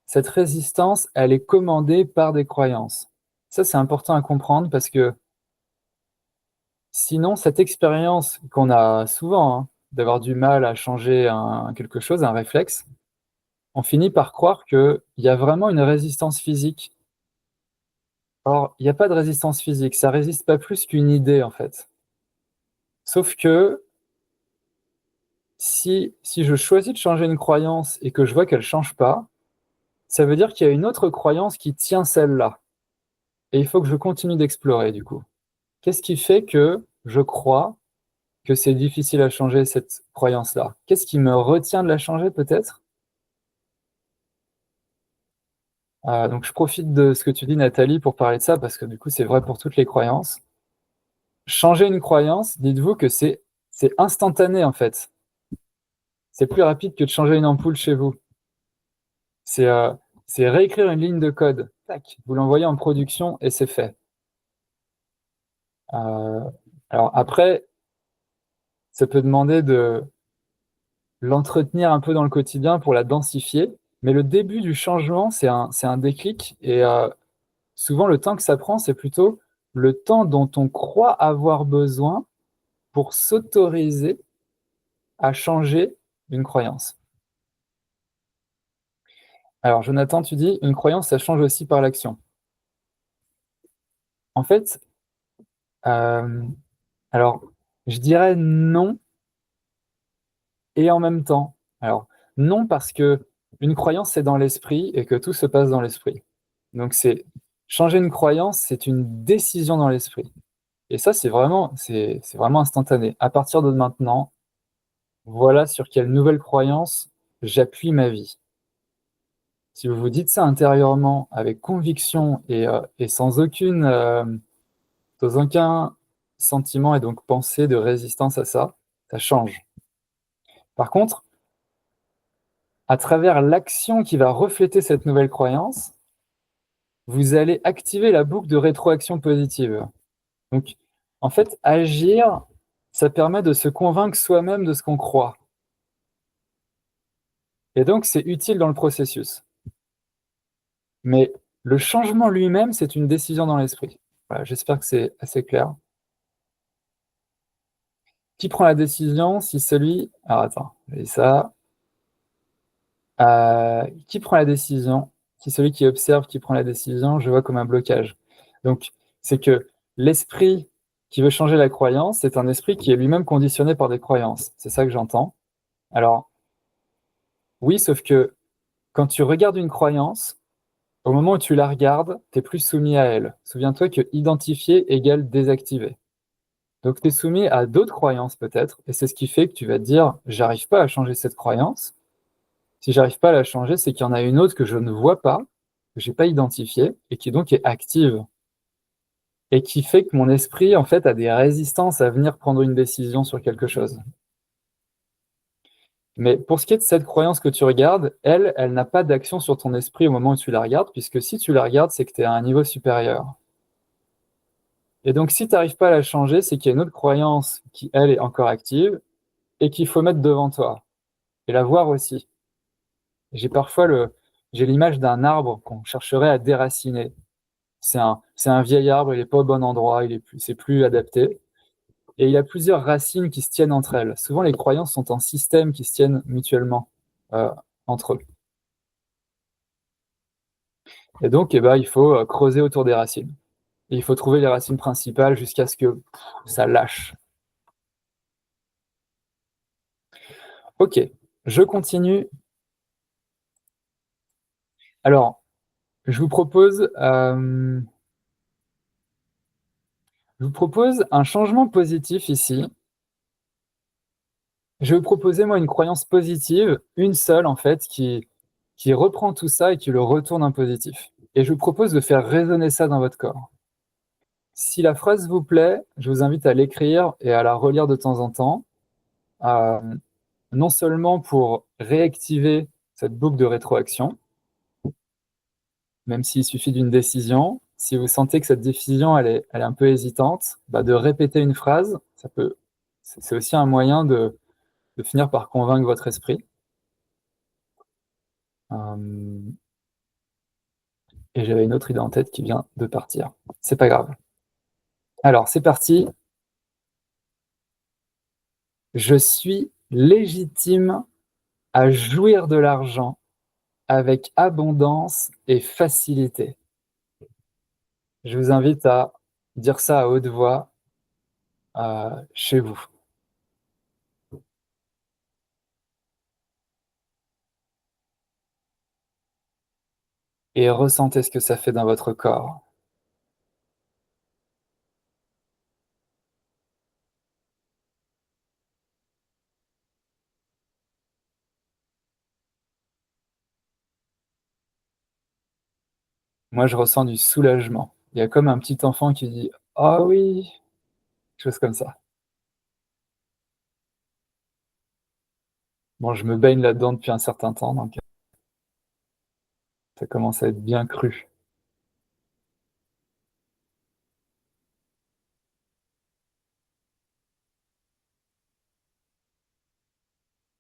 cette résistance, elle est commandée par des croyances. Ça, c'est important à comprendre parce que sinon, cette expérience qu'on a souvent, d'avoir du mal à changer quelque chose, un réflexe, on finit par croire qu'il y a vraiment une résistance physique. Or, il n'y a pas de résistance physique, ça résiste pas plus qu'une idée, en fait. Sauf que si je choisis de changer une croyance et que je vois qu'elle ne change pas, ça veut dire qu'il y a une autre croyance qui tient celle-là. Et il faut que je continue d'explorer, du coup. Qu'est-ce qui fait que je crois que c'est difficile à changer cette croyance-là? Qu'est-ce qui me retient de la changer, peut-être? Donc, je profite de ce que tu dis, Nathalie, pour parler de ça, parce que du coup, c'est vrai pour toutes les croyances. Changer une croyance, dites-vous que c'est instantané, en fait. C'est plus rapide que de changer une ampoule chez vous. C'est réécrire une ligne de code. Tac, vous l'envoyez en production et c'est fait. Alors après, ça peut demander de l'entretenir un peu dans le quotidien pour la densifier, mais le début du changement, c'est un déclic, et souvent le temps que ça prend, c'est plutôt le temps dont on croit avoir besoin pour s'autoriser à changer une croyance. Alors Jonathan, tu dis, une croyance, ça change aussi par l'action. En fait, alors je dirais non, et en même temps. Alors, non, parce que une croyance, c'est dans l'esprit et que tout se passe dans l'esprit. Donc, changer une croyance, c'est une décision dans l'esprit. Et ça, c'est vraiment instantané. À partir de maintenant, voilà sur quelle nouvelle croyance j'appuie ma vie. Si vous vous dites ça intérieurement, avec conviction et sans aucun sentiment et donc pensée de résistance à ça, ça change. Par contre, à travers l'action qui va refléter cette nouvelle croyance, vous allez activer la boucle de rétroaction positive. Donc, en fait, agir, ça permet de se convaincre soi-même de ce qu'on croit. Et donc, c'est utile dans le processus. Mais le changement lui-même, c'est une décision dans l'esprit. Voilà, j'espère que c'est assez clair. Qui prend la décision si celui... Alors attends, j'ai ça. Qui prend la décision? Si celui qui observe qui prend la décision, je vois comme un blocage. Donc, c'est que l'esprit qui veut changer la croyance, c'est un esprit qui est lui-même conditionné par des croyances. C'est ça que j'entends. Alors, Oui, sauf que quand tu regardes une croyance, au moment où tu la regardes, tu es plus soumis à elle. Souviens-toi que identifier égale désactiver. Donc tu es soumis à d'autres croyances peut-être, et c'est ce qui fait que tu vas te dire, j'arrive pas à changer cette croyance. Si j'arrive pas à la changer, c'est qu'il y en a une autre que je ne vois pas, que j'ai pas identifiée, et qui donc est active. Et qui fait que mon esprit, en fait, a des résistances à venir prendre une décision sur quelque chose. Mais pour ce qui est de cette croyance que tu regardes, elle n'a pas d'action sur ton esprit au moment où tu la regardes, puisque si tu la regardes, c'est que tu es à un niveau supérieur. Et donc, si tu n'arrives pas à la changer, c'est qu'il y a une autre croyance qui, elle, est encore active et qu'il faut mettre devant toi et la voir aussi. J'ai parfois j'ai l'image d'un arbre qu'on chercherait à déraciner. C'est un vieil arbre, il n'est pas au bon endroit, c'est plus adapté. Et il y a plusieurs racines qui se tiennent entre elles. Souvent, les croyances sont en système qui se tiennent mutuellement entre eux. Et donc, eh ben, il faut creuser autour des racines. Et il faut trouver les racines principales jusqu'à ce que ça lâche. Ok, je continue. Alors, je vous propose un changement positif ici. Je vais vous proposer, moi, une croyance positive, une seule, en fait, qui reprend tout ça et qui le retourne en positif. Et je vous propose de faire résonner ça dans votre corps. Si la phrase vous plaît, je vous invite à l'écrire et à la relire de temps en temps, non seulement pour réactiver cette boucle de rétroaction, même s'il suffit d'une décision. Si vous sentez que cette décision elle est un peu hésitante, bah, de répéter une phrase, c'est aussi un moyen de finir par convaincre votre esprit. Et j'avais une autre idée en tête qui vient de partir. C'est pas grave. Alors, c'est parti. Je suis légitime à jouir de l'argent avec abondance et facilité. Je vous invite à dire ça à haute voix chez vous. Et ressentez ce que ça fait dans votre corps. Moi, je ressens du soulagement. Il y a comme un petit enfant qui dit « Ah oui !» chose comme ça. Bon, je me baigne là-dedans depuis un certain temps, donc ça commence à être bien cru.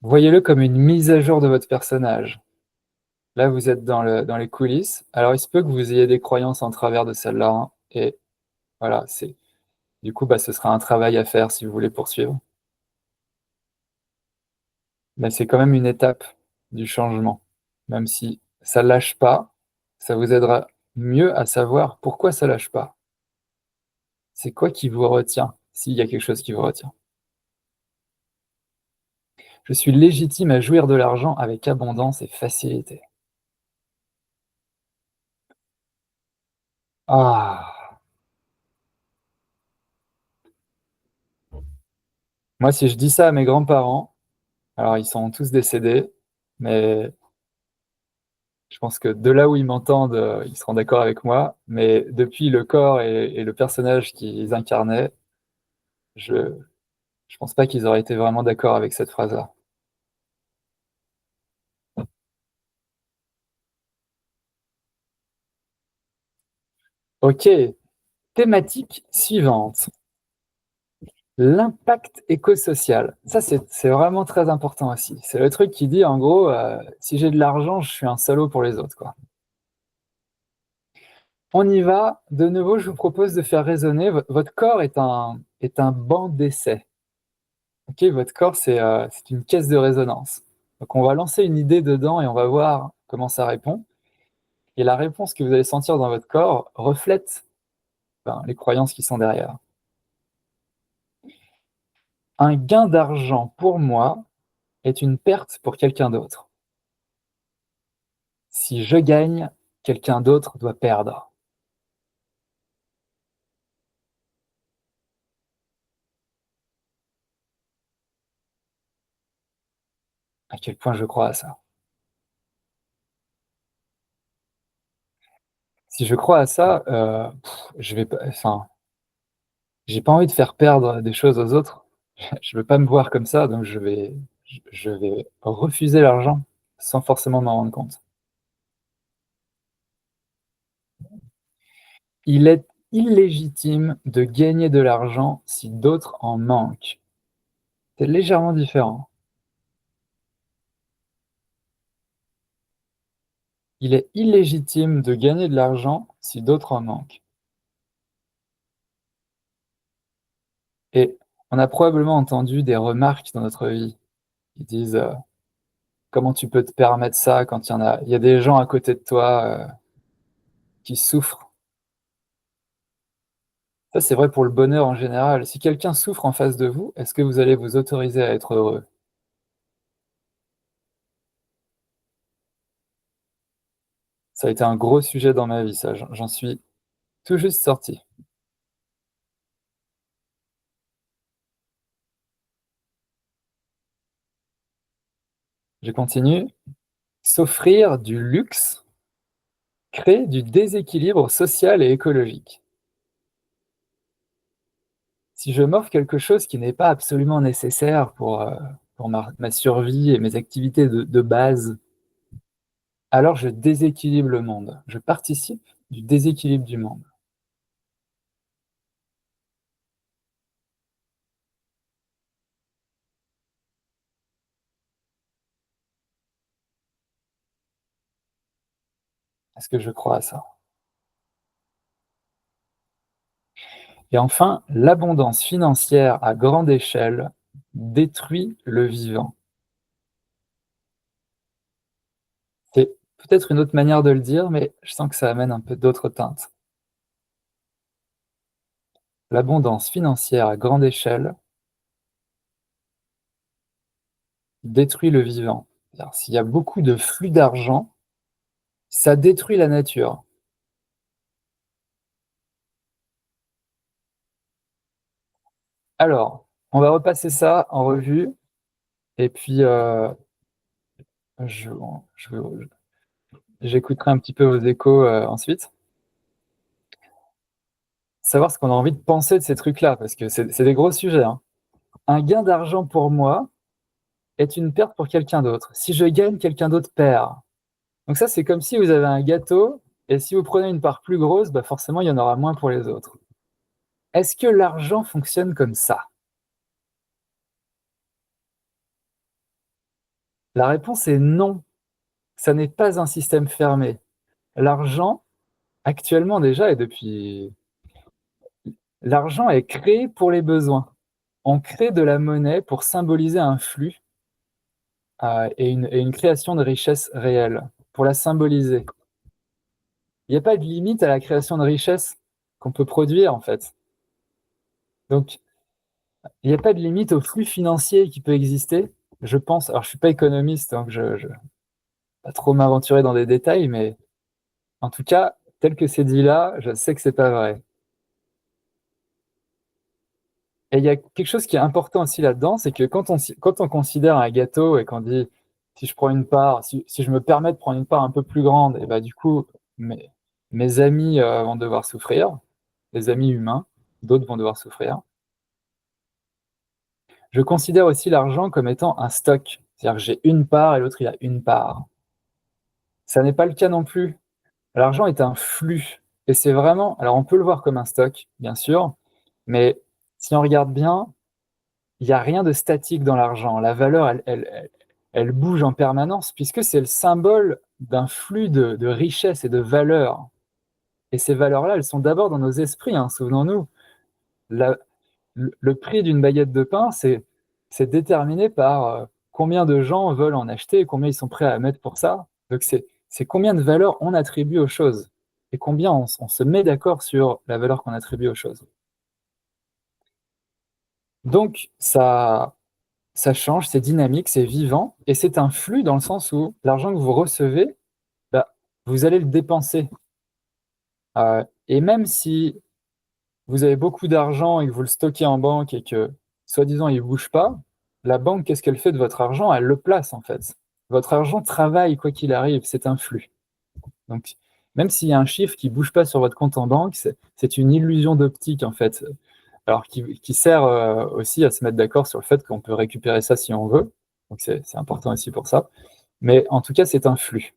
Voyez-le comme une mise à jour de votre personnage. Là, vous êtes dans les coulisses. Alors, il se peut que vous ayez des croyances en travers de celle-là, hein, et voilà, du coup, bah, ce sera un travail à faire si vous voulez poursuivre. Mais c'est quand même une étape du changement. Même si ça ne lâche pas, ça vous aidera mieux à savoir pourquoi ça ne lâche pas. C'est quoi qui vous retient, s'il y a quelque chose qui vous retient? Je suis légitime à jouir de l'argent avec abondance et facilité. Ah! Moi, si je dis ça à mes grands-parents, alors ils sont tous décédés, mais je pense que de là où ils m'entendent, ils seront d'accord avec moi, mais depuis le corps et le personnage qu'ils incarnaient, je pense pas qu'ils auraient été vraiment d'accord avec cette phrase-là. Ok, thématique suivante. L'impact écosocial. Ça, c'est vraiment très important aussi. C'est le truc qui dit, en gros, si j'ai de l'argent, je suis un salaud pour les autres, quoi. On y va. De nouveau, je vous propose de faire résonner. Votre corps est un banc d'essai. Ok, votre corps, c'est une caisse de résonance. Donc, on va lancer une idée dedans et on va voir comment ça répond. Et la réponse que vous allez sentir dans votre corps reflète les croyances qui sont derrière. Un gain d'argent pour moi est une perte pour quelqu'un d'autre. Si je gagne, quelqu'un d'autre doit perdre. À quel point je crois à ça. Si je crois à ça, je vais pas, enfin, j'ai pas envie de faire perdre des choses aux autres. Je veux pas me voir comme ça, donc je vais refuser l'argent sans forcément m'en rendre compte. Il est illégitime de gagner de l'argent si d'autres en manquent. C'est légèrement différent. Il est illégitime de gagner de l'argent si d'autres en manquent. Et on a probablement entendu des remarques dans notre vie qui disent comment tu peux te permettre ça quand il y a des gens à côté de toi qui souffrent. Ça, c'est vrai pour le bonheur en général. Si quelqu'un souffre en face de vous, est-ce que vous allez vous autoriser à être heureux? Ça a été un gros sujet dans ma vie, ça. J'en suis tout juste sorti. Je continue. S'offrir du luxe crée du déséquilibre social et écologique. Si je m'offre quelque chose qui n'est pas absolument nécessaire pour ma survie et mes activités de base, alors je déséquilibre le monde. Je participe du déséquilibre du monde. Est-ce que je crois à ça? Et enfin, l'abondance financière à grande échelle détruit le vivant. C'est peut-être une autre manière de le dire, mais je sens que ça amène un peu d'autres teintes. L'abondance financière à grande échelle détruit le vivant. C'est-à-dire, s'il y a beaucoup de flux d'argent, ça détruit la nature. Alors, on va repasser ça en revue, et puis je, je, j'écouterai un petit peu vos échos ensuite. Savoir ce qu'on a envie de penser de ces trucs-là, parce que c'est des gros sujets. Hein. Un gain d'argent pour moi est une perte pour quelqu'un d'autre. Si je gagne, quelqu'un d'autre perd. Donc ça, c'est comme si vous avez un gâteau, et si vous prenez une part plus grosse, bah forcément, il y en aura moins pour les autres. Est-ce que l'argent fonctionne comme ça? La réponse est non. Ça n'est pas un système fermé. L'argent, actuellement déjà, et depuis... L'argent est créé pour les besoins. On crée de la monnaie pour symboliser un flux et une création de richesse réelle, pour la symboliser. Il n'y a pas de limite à la création de richesse qu'on peut produire, en fait. Donc, il n'y a pas de limite au flux financier qui peut exister. Je pense, alors je ne suis pas économiste, donc je ne vais pas trop m'aventurer dans des détails, mais en tout cas, tel que c'est dit là, je sais que ce n'est pas vrai. Et il y a quelque chose qui est important aussi là-dedans, c'est que quand on considère un gâteau et qu'on dit, si je prends une part, si je me permets de prendre une part un peu plus grande, et bah, du coup, mes amis vont devoir souffrir, les amis humains, d'autres vont devoir souffrir. Je considère aussi l'argent comme étant un stock, c'est-à-dire que j'ai une part et l'autre il a une part. Ça n'est pas le cas non plus. L'argent est un flux, et c'est vraiment, alors on peut le voir comme un stock, bien sûr, mais si on regarde bien, il n'y a rien de statique dans l'argent. La valeur, elle bouge en permanence, puisque c'est le symbole d'un flux de richesse et de valeur. Et ces valeurs-là, elles sont d'abord dans nos esprits, hein, souvenons-nous. Le prix d'une baguette de pain, c'est déterminé par combien de gens veulent en acheter et combien ils sont prêts à mettre pour ça. Donc c'est combien de valeur on attribue aux choses et combien on se met d'accord sur la valeur qu'on attribue aux choses. Donc ça change, c'est dynamique, c'est vivant, et c'est un flux dans le sens où l'argent que vous recevez, bah, vous allez le dépenser. Et même si vous avez beaucoup d'argent et que vous le stockez en banque et que, soi-disant, il ne bouge pas, la banque, qu'est-ce qu'elle fait de votre argent? Elle le place, en fait. Votre argent travaille quoi qu'il arrive, c'est un flux. Donc, même s'il y a un chiffre qui ne bouge pas sur votre compte en banque, c'est une illusion d'optique, en fait. Alors, qui sert aussi à se mettre d'accord sur le fait qu'on peut récupérer ça si on veut. Donc, c'est important aussi pour ça. Mais en tout cas, c'est un flux.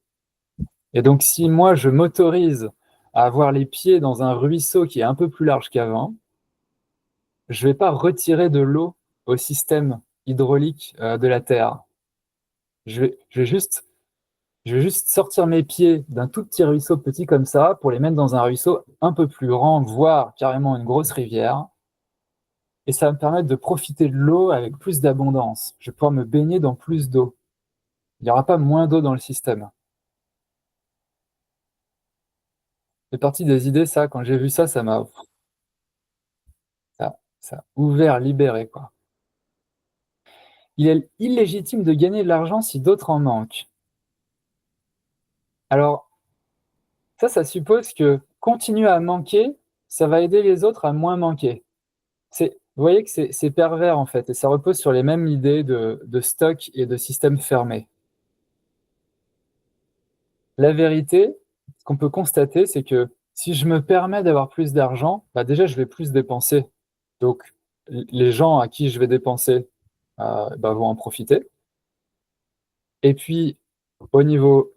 Et donc, si moi, je m'autorise à avoir les pieds dans un ruisseau qui est un peu plus large qu'avant, je ne vais pas retirer de l'eau au système hydraulique de la Terre. Je vais juste sortir mes pieds d'un tout petit ruisseau petit comme ça pour les mettre dans un ruisseau un peu plus grand, voire carrément une grosse rivière. Et ça va me permettre de profiter de l'eau avec plus d'abondance. Je vais pouvoir me baigner dans plus d'eau. Il n'y aura pas moins d'eau dans le système. C'est partie des idées, ça. Quand j'ai vu ça, ça m'a ouvert, libéré, quoi. Il est illégitime de gagner de l'argent si d'autres en manquent. Alors, ça suppose que continuer à manquer, ça va aider les autres à moins manquer. Vous voyez que c'est pervers, en fait, et ça repose sur les mêmes idées de stock et de système fermé. La vérité, ce qu'on peut constater, c'est que si je me permets d'avoir plus d'argent, déjà, je vais plus dépenser. Donc, les gens à qui je vais dépenser vont en profiter. Et puis, au niveau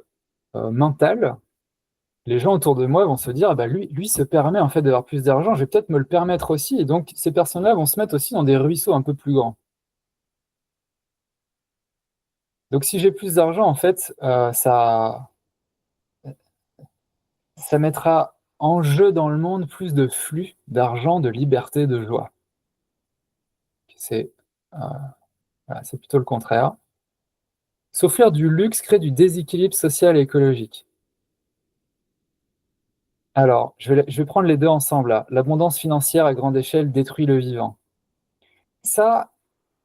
mental, les gens autour de moi vont se dire, lui se permet en fait d'avoir plus d'argent, je vais peut-être me le permettre aussi. Et donc, ces personnes-là vont se mettre aussi dans des ruisseaux un peu plus grands. Donc, si j'ai plus d'argent, en fait, ça mettra en jeu dans le monde plus de flux d'argent, de liberté, de joie. C'est plutôt le contraire. S'offrir du luxe crée du déséquilibre social et écologique. Alors, je vais prendre les deux ensemble là. L'abondance financière à grande échelle détruit le vivant. Ça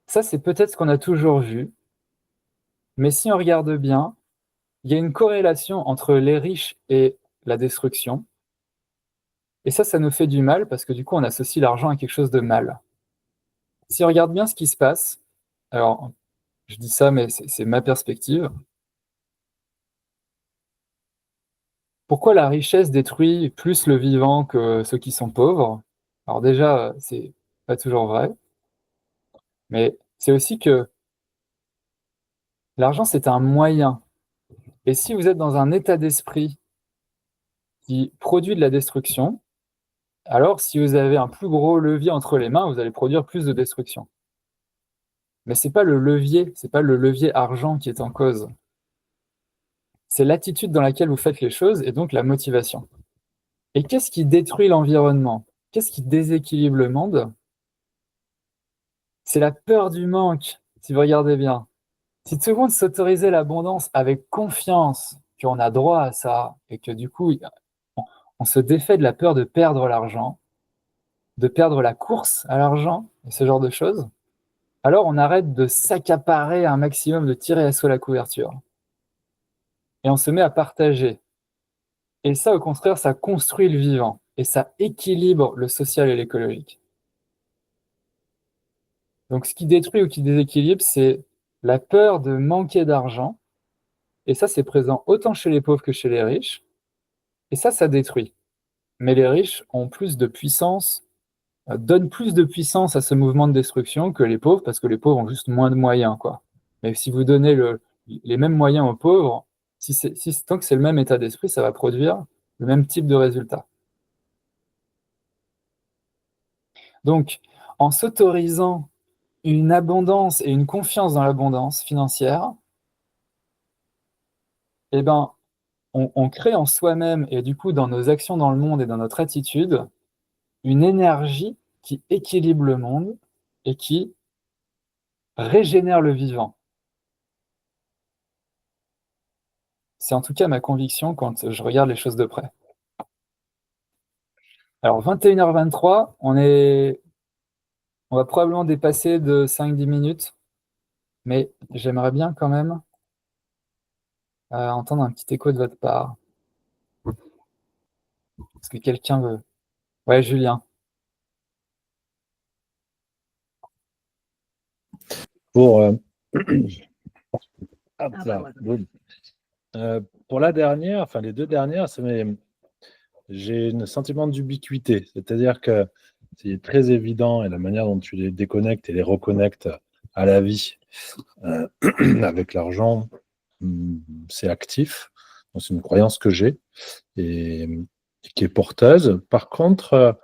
c'est peut-être ce qu'on a toujours vu, mais si on regarde bien, il y a une corrélation entre les riches et la destruction. Et ça nous fait du mal parce que du coup, on associe l'argent à quelque chose de mal. Si on regarde bien ce qui se passe, alors je dis ça, mais c'est ma perspective. Pourquoi la richesse détruit plus le vivant que ceux qui sont pauvres? Alors déjà, c'est pas toujours vrai, mais c'est aussi que l'argent, c'est un moyen. Et si vous êtes dans un état d'esprit qui produit de la destruction, alors si vous avez un plus gros levier entre les mains, vous allez produire plus de destruction. Mais c'est pas le levier argent qui est en cause. C'est l'attitude dans laquelle vous faites les choses et donc la motivation. Et qu'est-ce qui détruit l'environnement? Qu'est-ce qui déséquilibre le monde? C'est la peur du manque, si vous regardez bien. Si tout le monde s'autorisait l'abondance avec confiance qu'on a droit à ça et que du coup, on se défait de la peur de perdre l'argent, de perdre la course à l'argent et ce genre de choses, alors on arrête de s'accaparer un maximum, de tirer à soi la couverture. Et on se met à partager. Et ça, au contraire, ça construit le vivant et ça équilibre le social et l'écologique. Donc ce qui détruit ou qui déséquilibre, c'est la peur de manquer d'argent. Et ça, c'est présent autant chez les pauvres que chez les riches. Et ça détruit. Mais les riches ont plus de puissance, donnent plus de puissance à ce mouvement de destruction que les pauvres, parce que les pauvres ont juste moins de moyens, quoi. Mais si vous donnez les mêmes moyens aux pauvres, tant que c'est le même état d'esprit, ça va produire le même type de résultat. Donc, en s'autorisant une abondance et une confiance dans l'abondance financière, eh ben, on crée en soi-même et du coup dans nos actions dans le monde et dans notre attitude une énergie qui équilibre le monde et qui régénère le vivant. C'est en tout cas ma conviction quand je regarde les choses de près. Alors 21h23, on va probablement dépasser de 5-10 minutes, mais j'aimerais bien quand même entendre un petit écho de votre part. Est-ce que quelqu'un veut? Ouais, Julien. Pour, pour la dernière, enfin les deux dernières, j'ai un sentiment d'ubiquité. C'est-à-dire que c'est très évident et la manière dont tu les déconnectes et les reconnectes à la vie avec l'argent, c'est actif. Donc, c'est une croyance que j'ai et qui est porteuse. Par contre,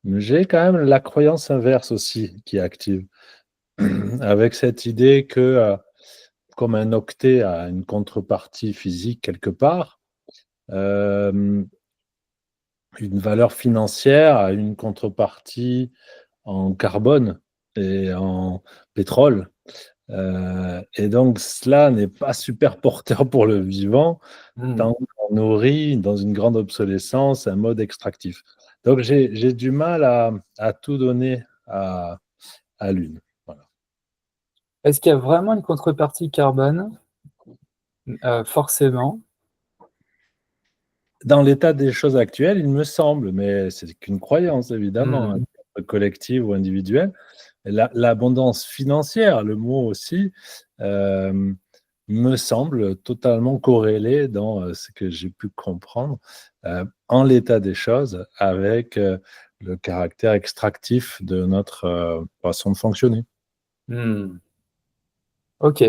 j'ai quand même la croyance inverse aussi qui est active, avec cette idée que comme un octet a une contrepartie physique quelque part, une valeur financière a une contrepartie en carbone et en pétrole. Et donc, cela n'est pas super porteur pour le vivant, tant qu'on nourrit dans une grande obsolescence un mode extractif. Donc, j'ai du mal à tout donner à l'une. Voilà. Est-ce qu'il y a vraiment une contrepartie carbone? Forcément. Dans l'état des choses actuelles, il me semble, mais c'est qu'une croyance, évidemment, collective ou individuelle. L'abondance financière, le mot aussi, me semble totalement corrélé dans ce que j'ai pu comprendre en l'état des choses avec le caractère extractif de notre façon de fonctionner. Ok.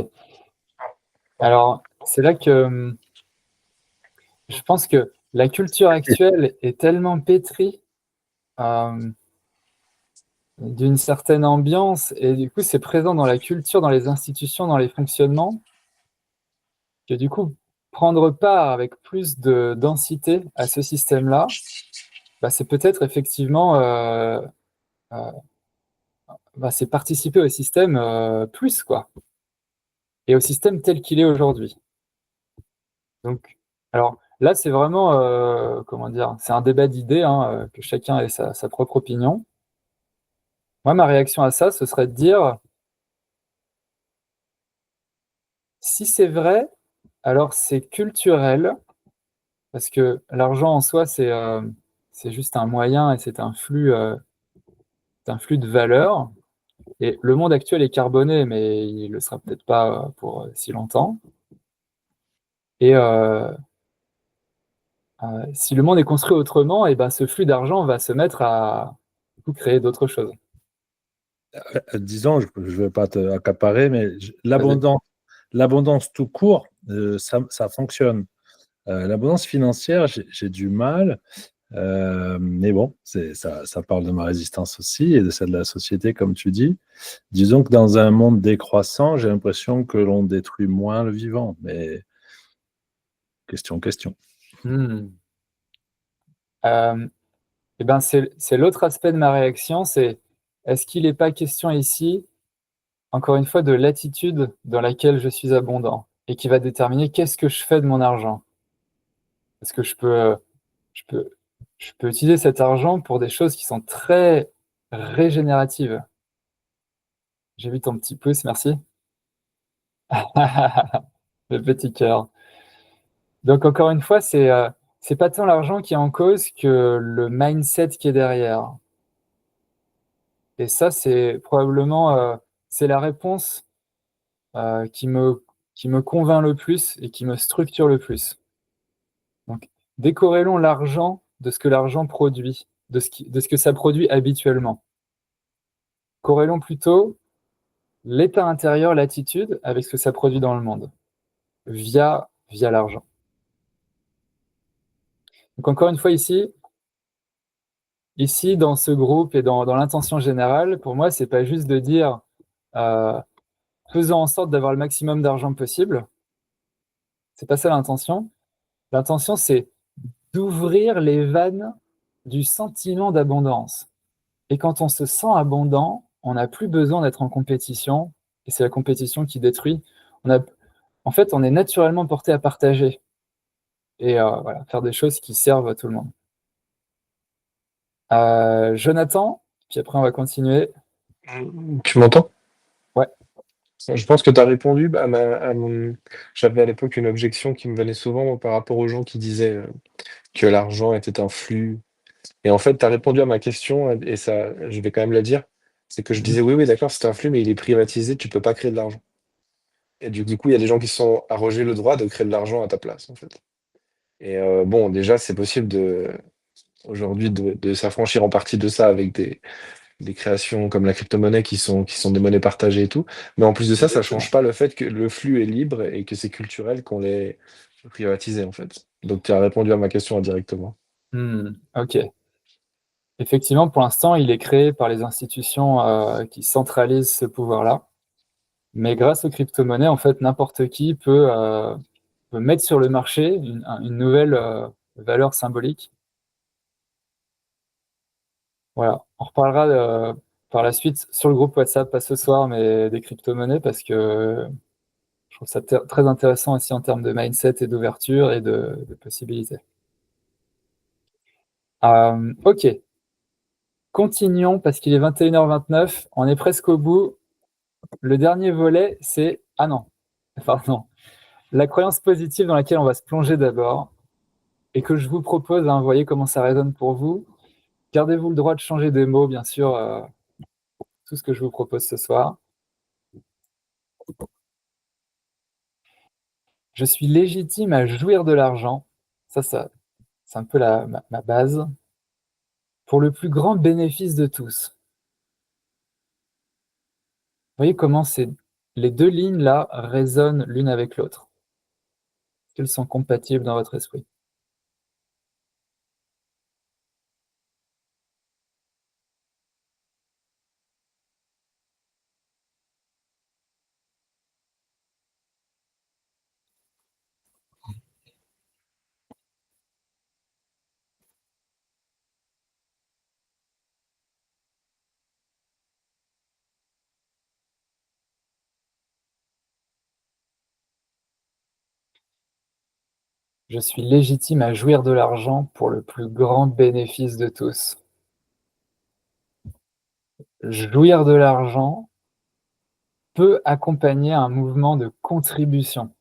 Alors, c'est là que je pense que la culture actuelle est tellement pétrie d'une certaine ambiance et du coup, c'est présent dans la culture, dans les institutions, dans les fonctionnements, que du coup, prendre part avec plus de densité à ce système-là, bah, c'est peut-être effectivement c'est participer au système plus, quoi, et au système tel qu'il est aujourd'hui. Donc, alors là, c'est vraiment, comment dire, c'est un débat d'idées, hein, que chacun ait sa propre opinion. Moi, ma réaction à ça, ce serait de dire, si c'est vrai, alors c'est culturel, parce que l'argent en soi, c'est juste un moyen et c'est un flux de valeur. Et le monde actuel est carboné, mais il ne le sera peut-être pas pour si longtemps. Et si le monde est construit autrement, et ben, ce flux d'argent va se mettre à créer d'autres choses. Disons, je ne vais pas te accaparer, mais l'abondance tout court, ça fonctionne. L'abondance financière, j'ai du mal. Mais bon, ça parle de ma résistance aussi et de celle de la société, comme tu dis. Disons que dans un monde décroissant, j'ai l'impression que l'on détruit moins le vivant. Mais question. Et ben c'est l'autre aspect de ma réaction, c'est est-ce qu'il n'est pas question ici, encore une fois, de l'attitude dans laquelle je suis abondant et qui va déterminer qu'est-ce que je fais de mon argent. Est-ce que je peux, je peux utiliser cet argent pour des choses qui sont très régénératives. J'ai vu ton petit pouce, merci. Le petit cœur. Donc encore une fois, c'est pas tant l'argent qui est en cause que le mindset qui est derrière. Et ça, c'est probablement c'est la réponse qui me convainc le plus et qui me structure le plus. Donc, décorrélons l'argent de ce que l'argent produit, de ce que ça produit habituellement. Corrélons plutôt l'état intérieur, l'attitude, avec ce que ça produit dans le monde, via l'argent. Donc encore une fois ici, dans ce groupe et dans l'intention générale, pour moi, c'est pas juste de dire faisons en sorte d'avoir le maximum d'argent possible. C'est pas ça l'intention. L'intention, c'est d'ouvrir les vannes du sentiment d'abondance. Et quand on se sent abondant, on n'a plus besoin d'être en compétition, et c'est la compétition qui détruit. En fait, on est naturellement porté à partager et voilà, faire des choses qui servent à tout le monde. Jonathan, puis après on va continuer. Tu m'entends? Ouais. Je pense que tu as répondu j'avais à l'époque une objection qui me venait souvent par rapport aux gens qui disaient, que l'argent était un flux et en fait, tu as répondu à ma question et ça je vais quand même la dire. C'est que je disais: «Oui, oui, d'accord, c'est un flux, mais il est privatisé, tu peux pas créer de l'argent» et du coup, il y a des gens qui se sont arrogés le droit de créer de l'argent à ta place, en fait et bon, déjà, c'est possible aujourd'hui de s'affranchir en partie de ça avec des créations comme la crypto-monnaie qui sont des monnaies partagées et tout. Mais en plus de ça, ça Exactement. change pas le fait que le flux est libre et que c'est culturel qu'on l'ait privatisé, en fait. Donc tu as répondu à ma question indirectement. OK. Effectivement, pour l'instant, il est créé par les institutions, qui centralisent ce pouvoir-là. Mais grâce aux crypto-monnaies, en fait, n'importe qui peut mettre sur le marché une nouvelle, valeur symbolique. Voilà. On reparlera, par la suite sur le groupe WhatsApp, pas ce soir, mais des crypto-monnaies parce que je trouve ça très intéressant aussi en termes de mindset et d'ouverture et de possibilités. OK, continuons parce qu'il est 21h29, on est presque au bout. Le dernier volet, c'est ah non, pardon, la croyance positive dans laquelle on va se plonger d'abord et que je vous propose, hein, vous voyez comment ça résonne pour vous. Gardez-vous le droit de changer des mots, bien sûr, tout ce que je vous propose ce soir. Je suis légitime à jouir de l'argent, ça c'est un peu ma base, pour le plus grand bénéfice de tous. Vous voyez comment les 2 lignes-là résonnent l'une avec l'autre? Qu'elles sont compatibles dans votre esprit? Je suis légitime à jouir de l'argent pour le plus grand bénéfice de tous. Jouir de l'argent peut accompagner un mouvement de contribution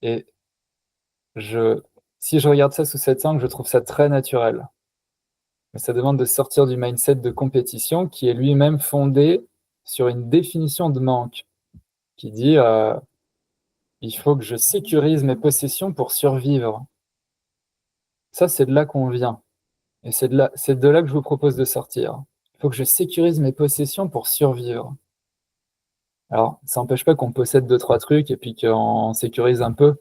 et je si je regarde ça sous cet angle, je trouve ça très naturel. Mais ça demande de sortir du mindset de compétition qui est lui-même fondé sur une définition de manque, qui dit, «Il faut que je sécurise mes possessions pour survivre». Ça, c'est de là qu'on vient et c'est de là que je vous propose de sortir. Il faut que je sécurise mes possessions pour survivre. Alors, ça n'empêche pas qu'on possède deux trois trucs et puis qu'on sécurise un peu,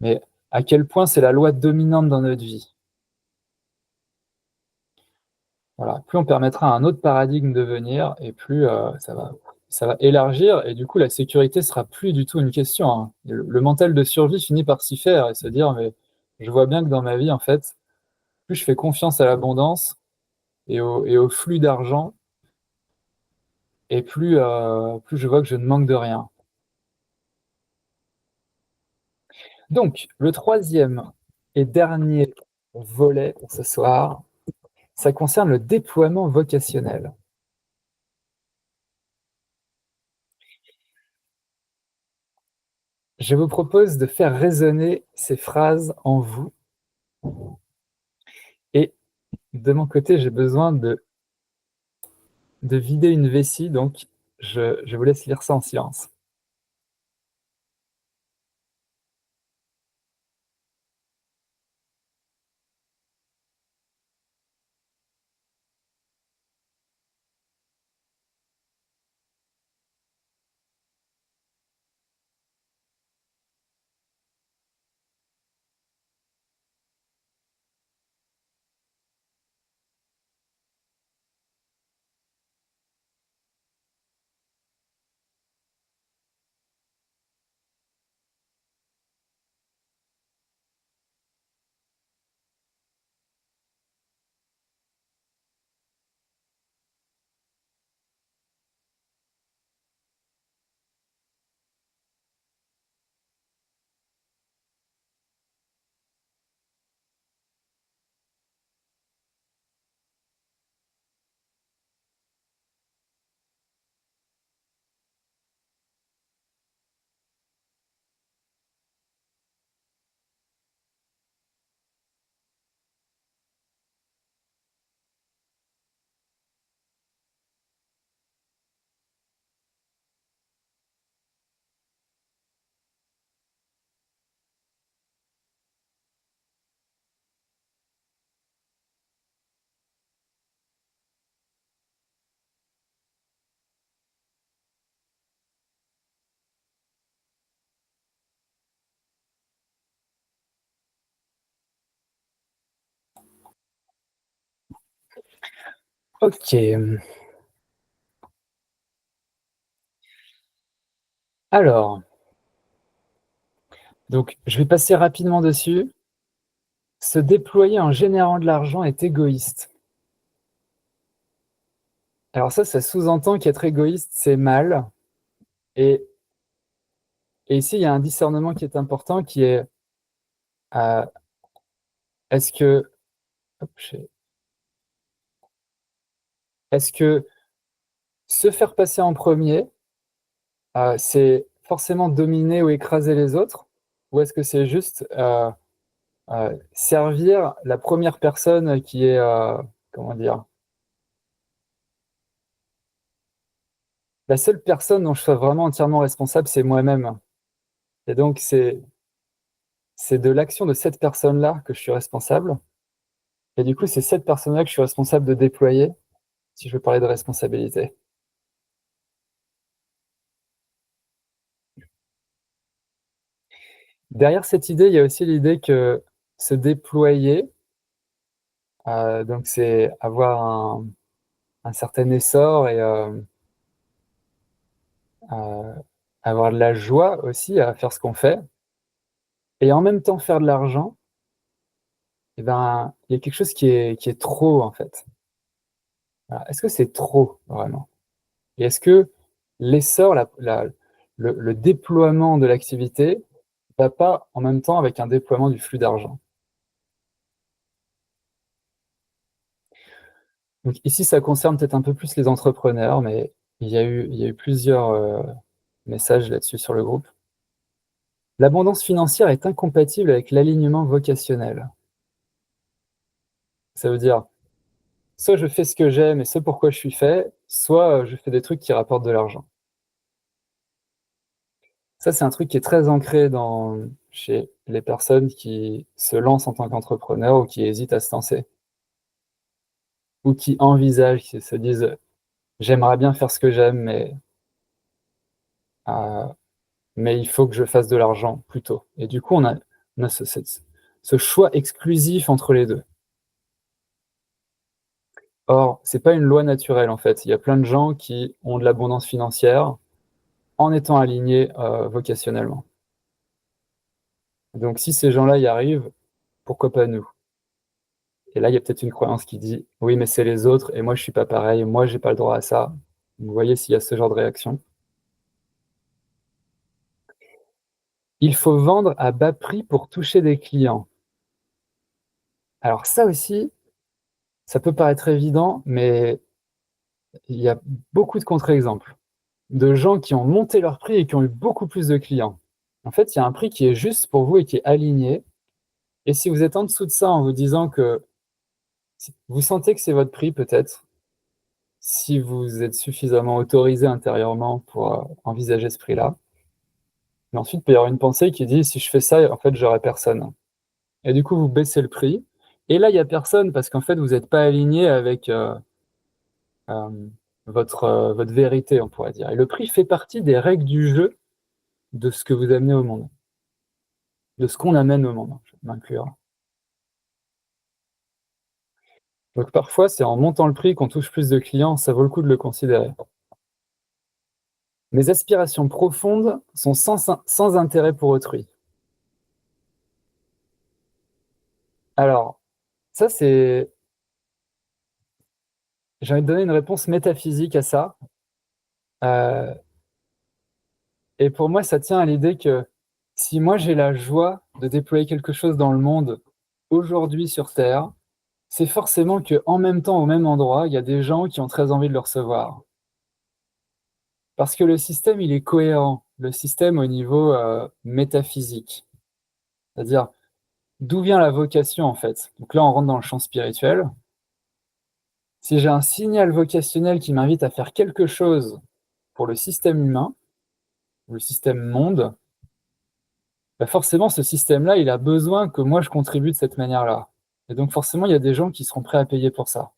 mais à quel point c'est la loi dominante dans notre vie? Voilà, plus on permettra à un autre paradigme de venir et plus, ça va élargir et du coup la sécurité sera plus du tout une question, hein. Le mental de survie finit par s'y faire et se dire: «Mais je vois bien que dans ma vie, en fait, plus je fais confiance à l'abondance et au flux d'argent et plus je vois que je ne manque de rien». Donc le troisième et dernier volet pour ce soir, ça concerne le déploiement vocationnel. Je vous propose de faire résonner ces phrases en vous et de mon côté, j'ai besoin de vider une vessie, donc je vous laisse lire ça en silence. Ok. Alors, donc je vais passer rapidement dessus. Se déployer en générant de l'argent est égoïste. Alors ça sous-entend qu'être égoïste, c'est mal. Et ici, il y a un discernement qui est important, qui est est-ce que, hop, est-ce que se faire passer en premier, c'est forcément dominer ou écraser les autres, ou est-ce que c'est juste servir la première personne qui est, comment dire, la seule personne dont je sois vraiment entièrement responsable, c'est moi-même. Et donc, c'est de l'action de cette personne-là que je suis responsable. Et du coup, c'est cette personne-là que je suis responsable de déployer, si je veux parler de responsabilité. Derrière cette idée, il y a aussi l'idée que se déployer, donc c'est avoir un certain essor et avoir de la joie aussi à faire ce qu'on fait, et en même temps faire de l'argent. Et ben, il y a quelque chose qui est trop, en fait. Voilà. Est-ce que c'est trop, vraiment? Et est-ce que l'essor, le déploiement de l'activité va pas en même temps avec un déploiement du flux d'argent? Donc ici, ça concerne peut-être un peu plus les entrepreneurs, mais il y a eu plusieurs messages là-dessus sur le groupe. L'abondance financière est incompatible avec l'alignement vocationnel. Ça veut dire, soit je fais ce que j'aime et ce pourquoi je suis fait, soit je fais des trucs qui rapportent de l'argent. Ça, c'est un truc qui est très ancré chez les personnes qui se lancent en tant qu'entrepreneurs ou qui hésitent à se lancer. Ou qui envisagent, qui se disent, j'aimerais bien faire ce que j'aime, euh, mais il faut que je fasse de l'argent plutôt. Et du coup, on a ce choix exclusif entre les deux. Or, c'est pas une loi naturelle en fait. Il y a plein de gens qui ont de l'abondance financière en étant alignés vocationnellement. Donc, si ces gens-là y arrivent, pourquoi pas nous? Et là, il y a peut-être une croyance qui dit, oui, mais c'est les autres et moi, je suis pas pareil, moi, j'ai pas le droit à ça. Vous voyez s'il y a ce genre de réaction. Il faut vendre à bas prix pour toucher des clients. Alors ça aussi, ça peut paraître évident, mais il y a beaucoup de contre-exemples de gens qui ont monté leur prix et qui ont eu beaucoup plus de clients. En fait, il y a un prix qui est juste pour vous et qui est aligné. Et si vous êtes en dessous de ça en vous disant que vous sentez que c'est votre prix, peut-être, si vous êtes suffisamment autorisé intérieurement pour envisager ce prix-là. Mais ensuite, il peut y avoir une pensée qui dit, si je fais ça, en fait, j'aurai personne. Et du coup, vous baissez le prix. Et là, il n'y a personne parce qu'en fait, vous n'êtes pas aligné avec euh, votre vérité, on pourrait dire. Et le prix fait partie des règles du jeu de ce que vous amenez au monde, de ce qu'on amène au monde, je vais m'inclure. Donc parfois, c'est en montant le prix qu'on touche plus de clients, ça vaut le coup de le considérer. Mes aspirations profondes sont sans intérêt pour autrui. Alors, ça c'est... J'ai envie de donner une réponse métaphysique à ça. Euh, et pour moi, ça tient à l'idée que si moi j'ai la joie de déployer quelque chose dans le monde aujourd'hui sur Terre, c'est forcément qu'en même temps, au même endroit, il y a des gens qui ont très envie de le recevoir. Parce que le système, il est cohérent, le système au niveau métaphysique. C'est-à-dire, d'où vient la vocation en fait? Donc là, on rentre dans le champ spirituel. Si j'ai un signal vocationnel qui m'invite à faire quelque chose pour le système humain, le système monde, bah forcément, ce système-là, il a besoin que moi, je contribue de cette manière-là. Et donc, forcément, il y a des gens qui seront prêts à payer pour ça.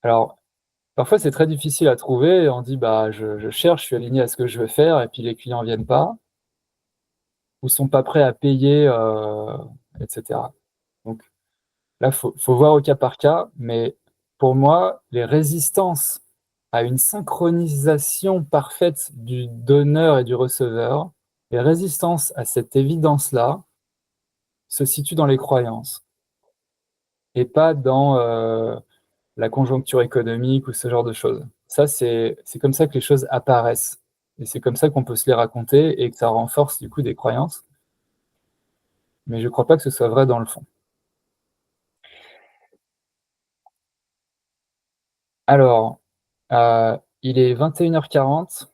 Alors, parfois, c'est très difficile à trouver. On dit, bah, je cherche, je suis aligné à ce que je veux faire, et puis les clients viennent pas, ou sont pas prêts à payer, etc. Donc là, faut voir au cas par cas, mais pour moi, les résistances à une synchronisation parfaite du donneur et du receveur, les résistances à cette évidence-là se situent dans les croyances et pas dans la conjoncture économique ou ce genre de choses. Ça, c'est comme ça que les choses apparaissent. Et c'est comme ça qu'on peut se les raconter et que ça renforce du coup des croyances. Mais je ne crois pas que ce soit vrai dans le fond. Alors, il est 21h40.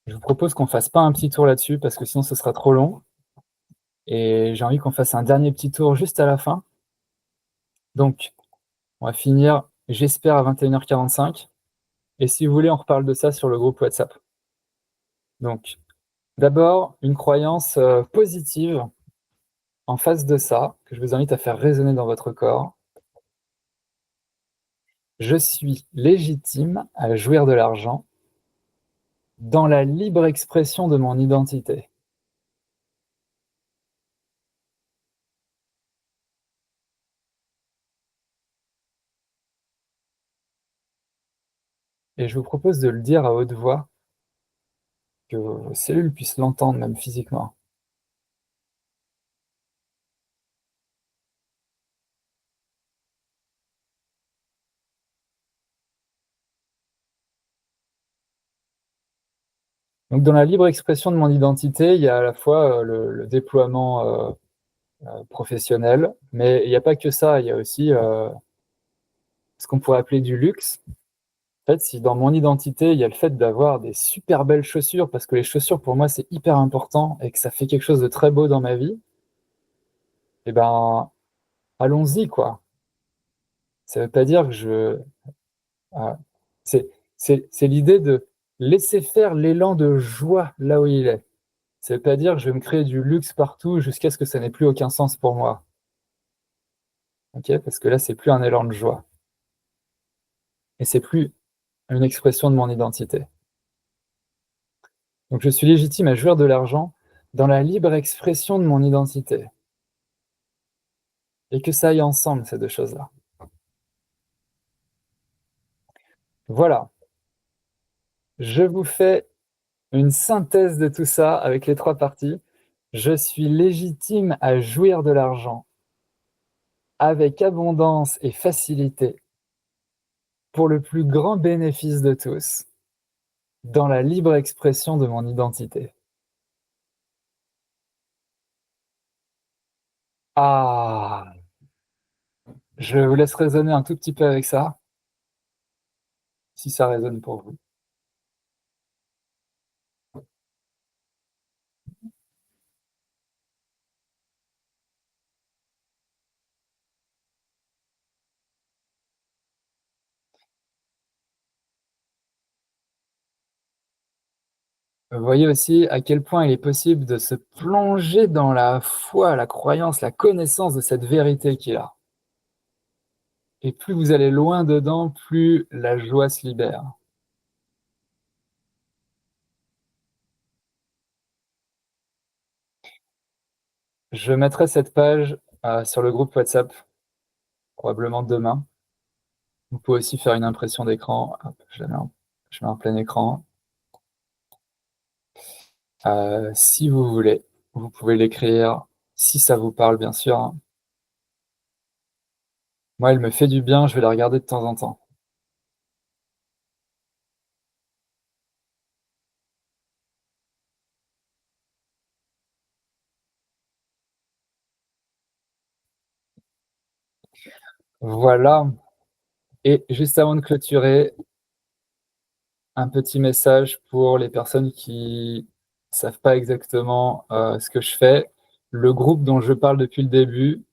Je vous propose qu'on ne fasse pas un petit tour là-dessus parce que sinon ce sera trop long. Et j'ai envie qu'on fasse un dernier petit tour juste à la fin. Donc, on va finir, j'espère, à 21h45. Et si vous voulez, on reparle de ça sur le groupe WhatsApp. Donc, d'abord, une croyance positive en face de ça, que je vous invite à faire résonner dans votre corps. Je suis légitime à jouir de l'argent dans la libre expression de mon identité. Et je vous propose de le dire à haute voix, que vos cellules puissent l'entendre même physiquement. Donc dans la libre expression de mon identité, il y a à la fois le déploiement professionnel, mais il n'y a pas que ça, il y a aussi ce qu'on pourrait appeler du luxe. En fait, si dans mon identité, il y a le fait d'avoir des super belles chaussures, parce que les chaussures, pour moi, c'est hyper important et que ça fait quelque chose de très beau dans ma vie, eh ben, allons-y, quoi. Ça ne veut pas dire que euh, c'est l'idée de laisser faire l'élan de joie là où il est. Ça ne veut pas dire que je vais me créer du luxe partout jusqu'à ce que ça n'ait plus aucun sens pour moi. Okay, parce que là, c'est plus un élan de joie. Et c'est plus une expression de mon identité. Donc je suis légitime à jouir de l'argent dans la libre expression de mon identité. Et que ça aille ensemble, ces deux choses-là. Voilà. Je vous fais une synthèse de tout ça avec les trois parties. Je suis légitime à jouir de l'argent avec abondance et facilité pour le plus grand bénéfice de tous, dans la libre expression de mon identité. Ah, je vous laisse raisonner un tout petit peu avec ça, si ça résonne pour vous. Vous voyez aussi à quel point il est possible de se plonger dans la foi, la croyance, la connaissance de cette vérité qu'il a. Et plus vous allez loin dedans, plus la joie se libère. Je mettrai cette page sur le groupe WhatsApp, probablement demain. Vous pouvez aussi faire une impression d'écran. Je mets en plein écran. Si vous voulez, vous pouvez l'écrire, si ça vous parle, bien sûr, hein. Moi, elle me fait du bien, je vais la regarder de temps en temps. Voilà. Et juste avant de clôturer, un petit message pour les personnes qui ne savent pas exactement ce que je fais. Le groupe dont je parle depuis le début,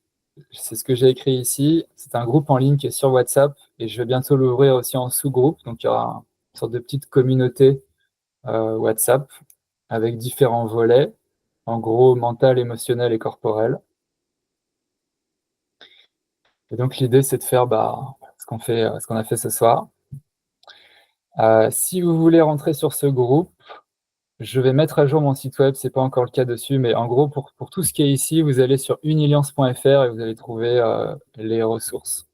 c'est ce que j'ai écrit ici. C'est un groupe en ligne qui est sur WhatsApp et je vais bientôt l'ouvrir aussi en sous-groupe. Donc, il y aura une sorte de petite communauté WhatsApp avec différents volets, en gros mental, émotionnel et corporel. Et donc, l'idée, c'est de faire ce qu'on a fait ce soir. Si vous voulez rentrer sur ce groupe, je vais mettre à jour mon site web, c'est pas encore le cas dessus, mais en gros, pour tout ce qui est ici, vous allez sur uniliance.fr et vous allez trouver les ressources.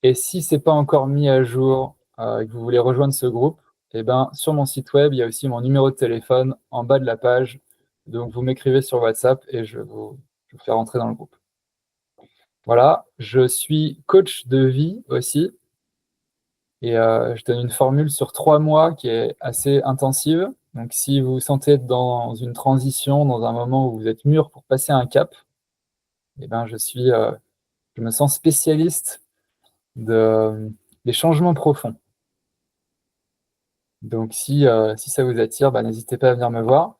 Et si c'est pas encore mis à jour et que vous voulez rejoindre ce groupe, eh ben, sur mon site web, il y a aussi mon numéro de téléphone en bas de la page. Donc, vous m'écrivez sur WhatsApp et je vous fais rentrer dans le groupe. Voilà, je suis coach de vie aussi. Et je donne une formule sur 3 mois qui est assez intensive. Donc, si vous vous sentez dans une transition, dans un moment où vous êtes mûr pour passer un cap, eh ben, je me sens spécialiste des changements profonds. Donc, si ça vous attire, bah, n'hésitez pas à venir me voir.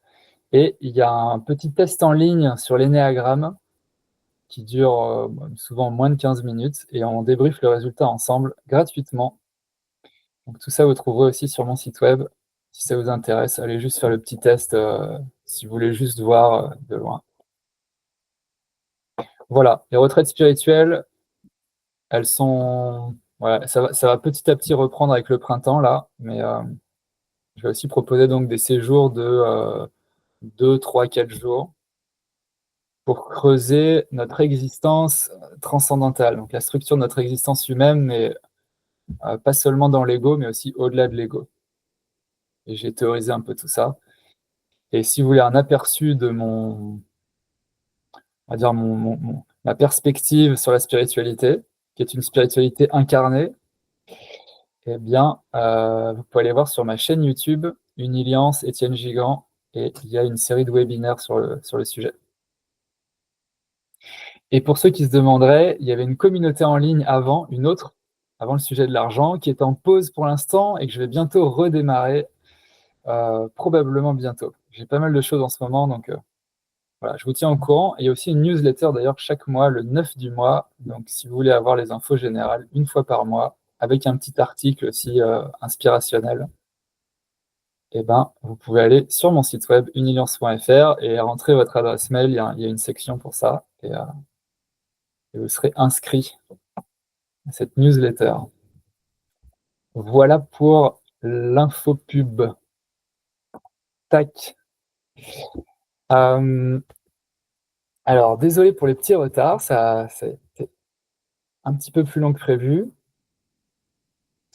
Et il y a un petit test en ligne sur l'énéagramme qui dure souvent moins de 15 minutes et on débriefe le résultat ensemble gratuitement. Donc, tout ça, vous trouverez aussi sur mon site web. Si ça vous intéresse, allez juste faire le petit test si vous voulez juste voir de loin. Voilà, les retraites spirituelles, elles sont... Voilà, ça va petit à petit reprendre avec le printemps, là, mais je vais aussi proposer donc des séjours de 2, 3, 4 jours pour creuser notre existence transcendantale, donc la structure de notre existence humaine, mais pas seulement dans l'ego, mais aussi au-delà de l'ego. Et j'ai théorisé un peu tout ça. Et si vous voulez un aperçu de on va dire ma perspective sur la spiritualité, qui est une spiritualité incarnée, eh bien, vous pouvez aller voir sur ma chaîne YouTube, Uniliance, Étienne Gigant, et il y a une série de webinaires sur le sujet. Et pour ceux qui se demanderaient, il y avait une communauté en ligne avant, une autre, avant le sujet de l'argent, qui est en pause pour l'instant et que je vais bientôt redémarrer, probablement bientôt. J'ai pas mal de choses en ce moment, donc voilà, je vous tiens au courant. Et il y a aussi une newsletter d'ailleurs chaque mois, le 9 du mois. Donc si vous voulez avoir les infos générales une fois par mois, avec un petit article aussi inspirationnel, eh ben, vous pouvez aller sur mon site web uniliance.fr et rentrer votre adresse mail. Il y a une section pour ça. Et vous serez inscrit à cette newsletter. Voilà pour l'info pub. Tac. Alors, désolé pour les petits retards, ça été un petit peu plus long que prévu.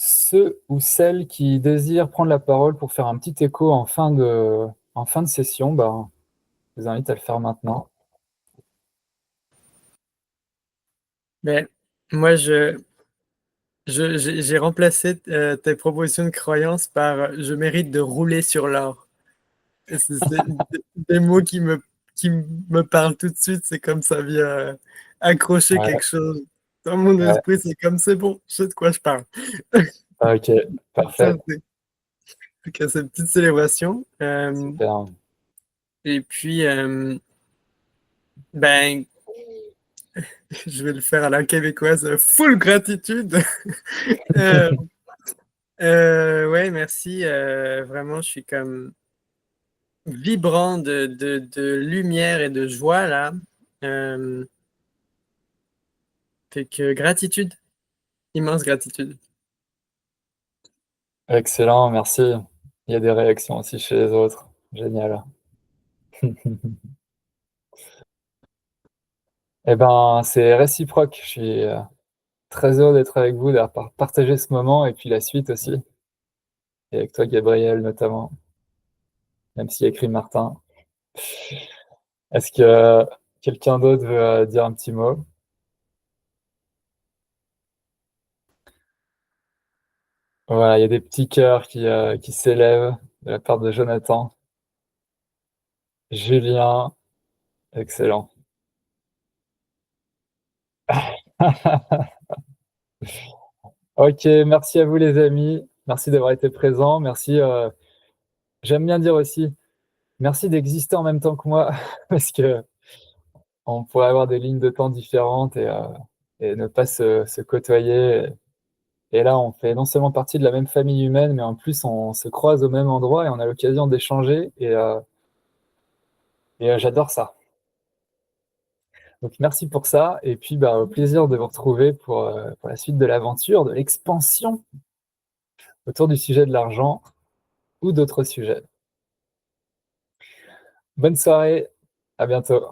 Ceux ou celles qui désirent prendre la parole pour faire un petit écho en fin de session, ben, je vous invite à le faire maintenant. Mais moi, j'ai remplacé tes propositions de croyance par je mérite de rouler sur l'or. C'est des mots qui me parlent tout de suite. C'est comme ça vient accrocher Ouais. quelque chose. Dans mon esprit, c'est comme c'est bon, je sais de quoi je parle. Ok, parfait. C'est cette petite célébration. Super. Et puis, ben, je vais le faire à la québécoise, full gratitude. Ouais, merci. Vraiment, je suis comme vibrant de lumière et de joie là. Fait que gratitude, immense gratitude. Excellent, merci. Il y a des réactions aussi chez les autres. Génial. Eh ben, c'est réciproque. Je suis très heureux d'être avec vous, d'avoir partagé ce moment et puis la suite aussi. Et avec toi, Gabriel, notamment, même s'il y a écrit Martin. Est-ce que quelqu'un d'autre veut dire un petit mot? Voilà, il y a des petits cœurs qui s'élèvent de la part de Jonathan. Julien, excellent. Ok, merci à vous les amis. Merci d'avoir été présents. Merci. J'aime bien dire aussi, merci d'exister en même temps que moi, parce que on pourrait avoir des lignes de temps différentes et ne pas se côtoyer. Et là, on fait non seulement partie de la même famille humaine, mais en plus, on se croise au même endroit et on a l'occasion d'échanger. Et j'adore ça. Donc, merci pour ça. Et puis, bah, au plaisir de vous retrouver pour la suite de l'aventure, de l'expansion autour du sujet de l'argent ou d'autres sujets. Bonne soirée, à bientôt.